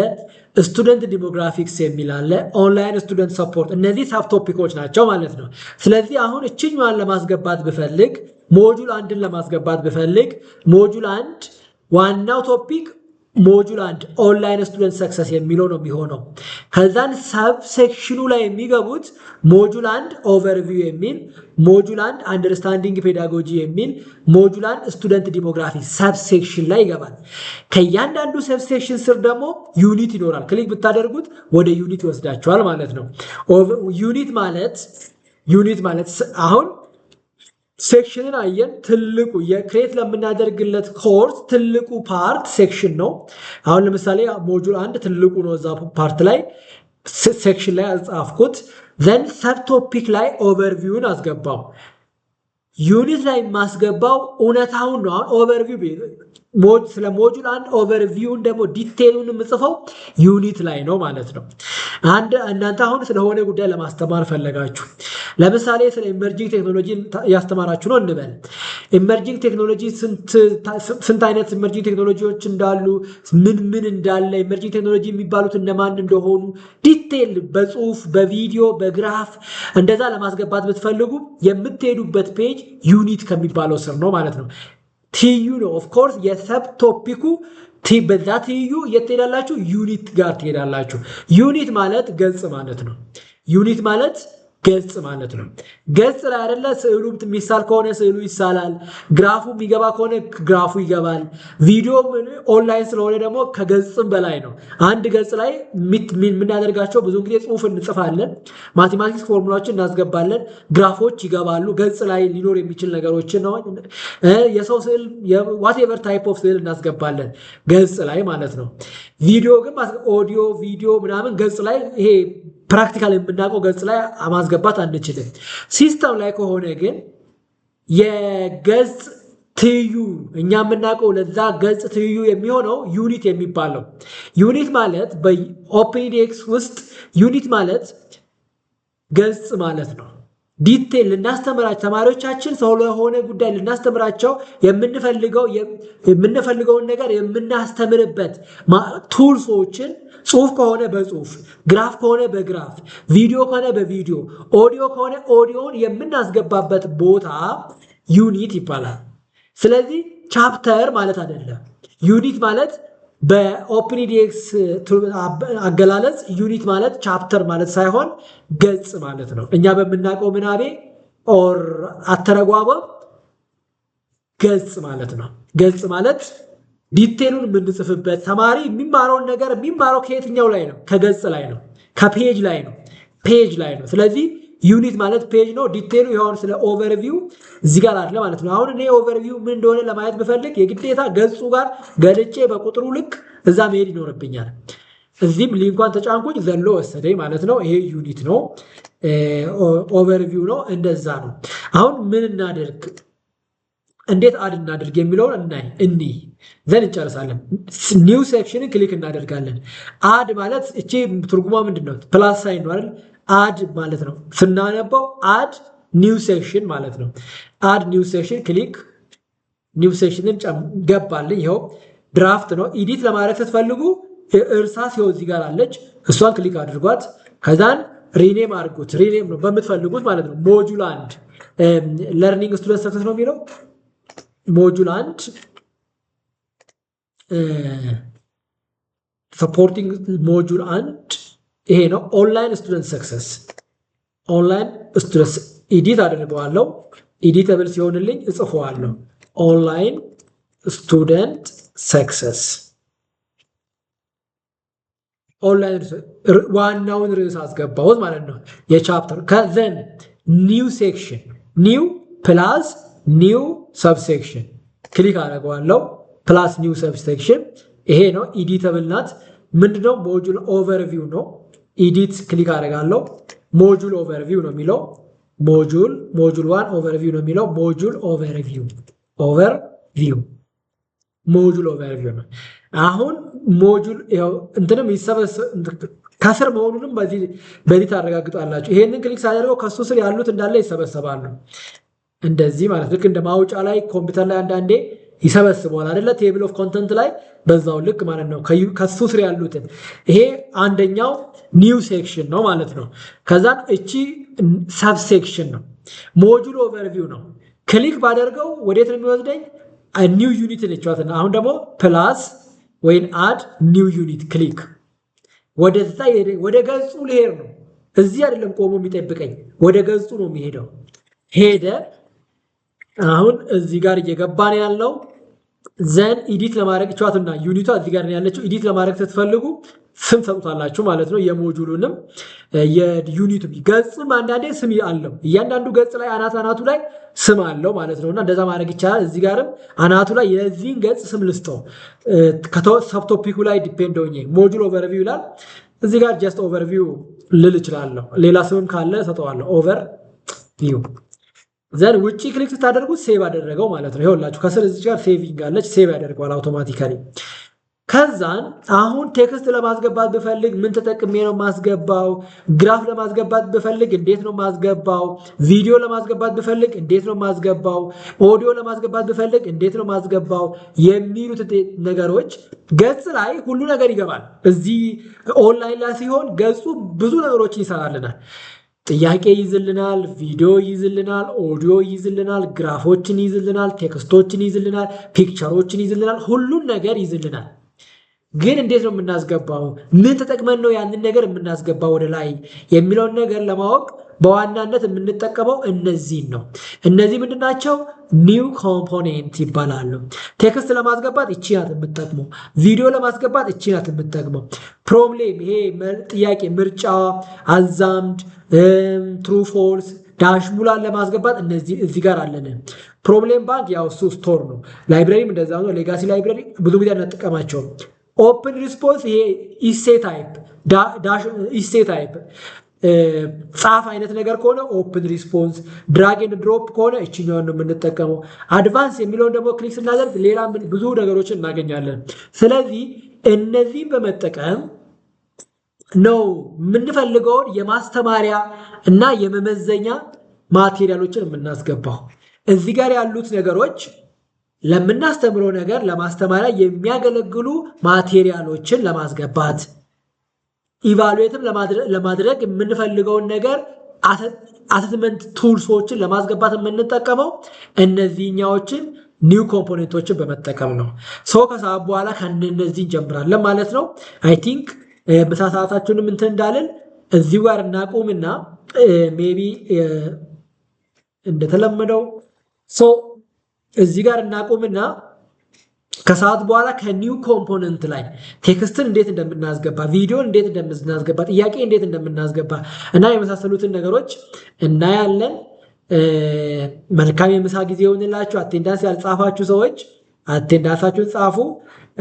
ስቱደንት ዲሞግራፊክስ የሚል አለ። ኦንላይን ስቱደንት ሰፖርት። እነዚህ ሳብ ቶፒኮች ናቸው ማለት ነው። ስለዚህ አሁን እችኛዋን ለማስገባት ብፈልግ፣ ሞጁል አንድን ለማስገባት ብፈልግ ሞጁል አንድ ዋናው ቶፒክ ሞጁል አንድ ኦንላይን ስቱደንት ሰክሰስ የሚለው ነው የሚሆነው። ከዛን ሰብ ሴክሽኑ ላይ የሚገቡት ሞጁል አንድ ኦቨርቪው የሚል፣ ሞጁል አንድ አንደርስታንዲንግ ፔዳጎጂ የሚል፣ ሞጁል አንድ ስቱደንት ዲሞግራፊ ሰብ ሴክሽን ላይ ይገባል። ከእያንዳንዱ ሰብ ሴክሽን ስር ደግሞ ዩኒት ይኖራል። ክሊክ ብታደርጉት ወደ ዩኒት ይወስዳቸዋል ማለት ነው። ዩኒት ማለት አሁን ሴክሽንን አየን። ትልቁ የክሬት ለምናደርግለት ኮርስ ትልቁ ፓርት ሴክሽን ነው። አሁን ለምሳሌ ሞጁል አንድ ትልቁ ነው። እዛ ፓርት ላይ ሴክሽን ላይ አጻፍኩት። ዘን ሰብ ቶፒክ ላይ ኦቨርቪውን አስገባው። ዩኒት ላይ የማስገባው እውነታውን ነው። አሁን ኦቨርቪው ስለ ሞጁል አንድ ኦቨርቪውን ደግሞ ዲቴይሉን የምጽፈው ዩኒት ላይ ነው ማለት ነው። እናንተ አሁን ስለሆነ ጉዳይ ለማስተማር ፈለጋችሁ፣ ለምሳሌ ስለ ኢመርጂንግ ቴክኖሎጂ ያስተማራችሁ ነው እንበል። ኢመርጂንግ ቴክኖሎጂ ስንት አይነት ኢመርጂንግ ቴክኖሎጂዎች እንዳሉ፣ ምን እንዳለ፣ ኢመርጂንግ ቴክኖሎጂ የሚባሉት እነማን እንደሆኑ ዲቴይል በጽሁፍ በቪዲዮ በግራፍ እንደዛ ለማስገባት ብትፈልጉ የምትሄዱበት ፔጅ ዩኒት ከሚባለው ስር ነው ማለት ነው። ትዩ ነው ኦፍኮርስ የሰብ ቶፒኩ በዛ ትዩ የት ትሄዳላችሁ? ዩኒት ጋር ትሄዳላችሁ። ዩኒት ማለት ገጽ ማለት ነው። ዩኒት ማለት ገጽ ማለት ነው። ገጽ ላይ አይደለ ስዕሉ የሚሳል ከሆነ ስዕሉ ይሳላል። ግራፉ የሚገባ ከሆነ ግራፉ ይገባል። ቪዲዮ ኦንላይን ስለሆነ ደግሞ ከገጽም በላይ ነው። አንድ ገጽ ላይ የምናደርጋቸው ብዙ ጊዜ ጽሁፍ እንጽፋለን፣ ማቴማቲክስ ፎርሙላዎችን እናስገባለን፣ ግራፎች ይገባሉ። ገጽ ላይ ሊኖር የሚችል ነገሮችን ነው። የሰው ስዕል ዋትኤቨር ታይፕ ኦፍ ስዕል እናስገባለን ገጽ ላይ ማለት ነው። ቪዲዮ ግን ኦዲዮ ቪዲዮ ምናምን ገጽ ላይ ይሄ ፕራክቲካል የምናውቀው ገጽ ላይ ማስገባት አንችልም። ሲስተም ላይ ከሆነ ግን የገጽ ትዩ እኛ የምናውቀው ለዛ ገጽ ትዩ የሚሆነው ዩኒት የሚባለው። ዩኒት ማለት በኦፕንኢዲኤክስ ውስጥ ዩኒት ማለት ገጽ ማለት ነው። ዲቴል ልናስተምራቸው ተማሪዎቻችን ስለሆነ ጉዳይ ልናስተምራቸው የምንፈልገውን ነገር የምናስተምርበት ቱልሶችን ጽሁፍ ከሆነ በጽሁፍ፣ ግራፍ ከሆነ በግራፍ፣ ቪዲዮ ከሆነ በቪዲዮ፣ ኦዲዮ ከሆነ ኦዲዮን የምናስገባበት ቦታ ዩኒት ይባላል። ስለዚህ ቻፕተር ማለት አይደለም። ዩኒት ማለት በኦፕንኢዲኤክስ አገላለጽ ዩኒት ማለት ቻፕተር ማለት ሳይሆን ገጽ ማለት ነው። እኛ በምናውቀው ምናቤ ኦር አተረጓጓም ገጽ ማለት ነው። ገጽ ማለት ዲቴሉን የምንጽፍበት ተማሪ የሚማረውን ነገር የሚማረው ከየትኛው ላይ ነው? ከገጽ ላይ ነው፣ ከፔጅ ላይ ነው፣ ፔጅ ላይ ነው። ስለዚህ ዩኒት ማለት ፔጅ ነው። ዲቴሉ ይሆን ስለ ኦቨርቪው እዚህ ጋር አለ ማለት ነው። አሁን እኔ ኦቨርቪው ምን እንደሆነ ለማየት ብፈልግ የግዴታ ገጹ ጋር ገልጬ በቁጥሩ ልክ እዛ መሄድ ይኖርብኛል። እዚህም ሊንኳን ተጫንኩኝ ዘሎ ወሰደኝ ማለት ነው። ይሄ ዩኒት ነው፣ ኦቨርቪው ነው። እንደዛ ነው። አሁን ምን እናደርግ፣ እንዴት አድ እናደርግ የሚለውን እንይ ዘን እንጨርሳለን። ኒው ሴክሽንን ክሊክ እናደርጋለን። አድ ማለት እቺ ትርጉሟ ምንድነው? ፕላስ ሳይን ነው አይደል? አድ ማለት ነው ስናነበው አድ ኒው ሴክሽን ማለት ነው። አድ ኒው ሴክሽን ክሊክ፣ ኒው ሴክሽንን ገባልኝ። ይኸው ድራፍት ነው። ኢዲት ለማድረግ ስትፈልጉ እርሳስ ይኸው እዚህ ጋር አለች፣ እሷን ክሊክ አድርጓት። ከዛን ሪኔም አድርጉት። ሪኔም ነው በምትፈልጉት ማለት ነው። ሞጁል 1 ለርኒንግ ስቱደንት ሰክሰስ ነው የሚለው ሞጁል 1 ሰፖርቲንግ ሞጁል 1 ይሄ ነው። ኦንላይን ስቱደንት ሰክሰስ፣ ኦንላይን ስቱደንት ኢዲት አድርገዋለሁ። ኢዲተብል ሲሆንልኝ እጽፈዋለሁ። ኦንላይን ስቱደንት ሰክሰስ፣ ኦንላይን ዋናውን ርዕስ አስገባሁት ማለት ነው የቻፕተር። ከዘን ኒው ሴክሽን፣ ኒው ፕላስ ኒው ሰብሴክሽን ክሊክ አደርገዋለሁ። ፕላስ ኒው ሰብሴክሽን ይሄ ነው። ኢዲተብል ናት። ምንድነው? ሞጁል ኦቨርቪው ነው። ኢዲት ክሊክ አደርጋለሁ። ሞጁል ኦቨርቪው ነው የሚለው ሞጁል 1 ኦቨርቪው ነው የሚለው ሞጁል ኦቨርቪው ሞጁል ኦቨርቪው ነው። አሁን ሞጁል እንትንም ከስር መሆኑንም በዚህ ታረጋግጣላችሁ። ይሄንን ክሊክ ሳደርገው ከሱ ስር ያሉት እንዳለ ይሰበሰባሉ። እንደዚህ ማለት ልክ እንደ ማውጫ ላይ ኮምፒውተር ላይ አንዳንዴ ይሰበስበዋል አይደለ? ቴብል ኦፍ ኮንተንት ላይ በዛው ልክ ማለት ነው። ከሱ ስር ያሉትን ይሄ አንደኛው ኒው ሴክሽን ነው ማለት ነው። ከዛን እቺ ሰብሴክሽን ነው። ሞጁል ኦቨርቪው ነው። ክሊክ ባደርገው ወዴት ነው የሚወስደኝ? ኒው ዩኒት ነችዋትና አሁን ደግሞ ፕላስ ወይን አድ ኒው ዩኒት ክሊክ ወደዛ ወደ ገጹ ልሄድ ነው። እዚህ አይደለም ቆሞ የሚጠብቀኝ ወደ ገጹ ነው የሚሄደው። ሄደ። አሁን እዚህ ጋር እየገባን ያለው ዘን ኢዲት ለማድረግ ቻትና ዩኒቷ እዚህ ጋር ያለችው ኢዲት ለማድረግ ስትፈልጉ ስም ሰጡታላችሁ ማለት ነው። የሞጁሉንም የዩኒቱ ገጽም አንዳንዴ ስም አለው። እያንዳንዱ ገጽ ላይ አናቱ ላይ ስም አለው ማለት ነውና እንደዛ ማድረግ ይቻላል። እዚህ ጋርም አናቱ ላይ የዚህን ገጽ ስም ልስጠው ሰብቶፒኩ ላይ ዲፔንድ ሆኜ ሞጁል ኦቨርቪው ይላል። እዚህ ጋር ጀስት ኦቨርቪው ልል እችላለሁ። ሌላ ስምም ካለ ሰጠዋለሁ። ኦቨርቪው ዘን ውጪ ክሊክ ስታደርጉት ሴቭ አደረገው ማለት ነው። ይኸውላችሁ ከስር እዚህ ጋር ሴቪንግ አለች፣ ሴቭ ያደርገዋል አውቶማቲካሊ። ከዛን አሁን ቴክስት ለማስገባት ብፈልግ ምን ተጠቅሜ ነው ማስገባው? ግራፍ ለማስገባት ብፈልግ እንዴት ነው ማስገባው? ቪዲዮ ለማስገባት ብፈልግ እንዴት ነው ማስገባው? ኦዲዮ ለማስገባት ብፈልግ እንዴት ነው ማስገባው? የሚሉት ነገሮች ገጽ ላይ ሁሉ ነገር ይገባል። እዚህ ኦንላይን ላይ ሲሆን ገጹ ብዙ ነገሮችን ይሰራልናል። ጥያቄ ይዝልናል፣ ቪዲዮ ይዝልናል፣ ኦዲዮ ይዝልናል፣ ግራፎችን ይዝልናል፣ ቴክስቶችን ይዝልናል፣ ፒክቸሮችን ይዝልናል፣ ሁሉን ነገር ይዝልናል። ግን እንዴት ነው የምናስገባው? ምን ተጠቅመን ነው ያንን ነገር የምናስገባው ወደ ላይ የሚለውን ነገር ለማወቅ በዋናነት የምንጠቀመው እነዚህን ነው። እነዚህ ምንድናቸው? ኒው ኮምፖኔንት ይባላሉ። ቴክስት ለማስገባት እቺ ናት የምትጠቅመው። ቪዲዮ ለማስገባት እቺ ናት የምትጠቅመው። ፕሮብሌም ይሄ ጥያቄ፣ ምርጫ፣ አዛምድ፣ ትሩ ፎልስ፣ ዳሽሙላን ለማስገባት እነዚህ እዚህ ጋር አለን። ፕሮብሌም ባንክ ያው እሱ ስቶር ነው። ላይብረሪም እንደዛ ነው። ሌጋሲ ላይብረሪ ብዙ ጊዜ አንጠቀማቸውም። ኦፕን ሪስፖንስ ይሄ ኢሴ ታይፕ ጻፍ አይነት ነገር ከሆነ ኦፕን ሪስፖንስ፣ ድራግ ኤንድ ድሮፕ ከሆነ እችኛውን ነው የምንጠቀመው። አድቫንስ የሚለውን ደግሞ ክሊክ ስናደርግ ሌላ ብዙ ነገሮችን እናገኛለን። ስለዚህ እነዚህን በመጠቀም ነው የምንፈልገውን የማስተማሪያ እና የመመዘኛ ማቴሪያሎችን የምናስገባው። እዚህ ጋር ያሉት ነገሮች ለምናስተምረው ነገር ለማስተማሪያ የሚያገለግሉ ማቴሪያሎችን ለማስገባት ኢቫሉዌትም ለማድረግ የምንፈልገውን ነገር አሰስመንት ቱልሶችን ለማስገባት የምንጠቀመው እነዚህኛዎችን ኒው ኮምፖኔንቶችን በመጠቀም ነው። ከሰዓት በኋላ ከእነዚህ እንጀምራለን ማለት ነው። አይ ቲንክ ምሳ ሰዓታችሁንም እንትን እንዳለን እዚሁ ጋር እናቁምና ሜቢ እንደተለመደው እዚህ ጋር እናቁምና ከሰዓት በኋላ ከኒው ኮምፖነንት ላይ ቴክስትን እንዴት እንደምናስገባ፣ ቪዲዮን እንዴት እንደምናስገባ፣ ጥያቄ እንዴት እንደምናስገባ እና የመሳሰሉትን ነገሮች እናያለን። መልካም የምሳ ጊዜ ይሁንላችሁ። አቴንዳንስ ያልጻፋችሁ ሰዎች አቴንዳንሳችሁን ጻፉ።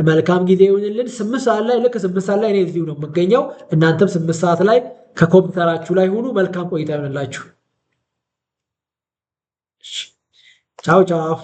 መልካም ጊዜ ይሁንልን። 8 ሰዓት ላይ ልክ 8 ሰዓት ላይ እኔ እዚሁ ነው የምገኘው። እናንተም 8 ሰዓት ላይ ከኮምፒውተራችሁ ላይ ሁኑ። መልካም ቆይታ ይሁንላችሁ። ቻው ቻው።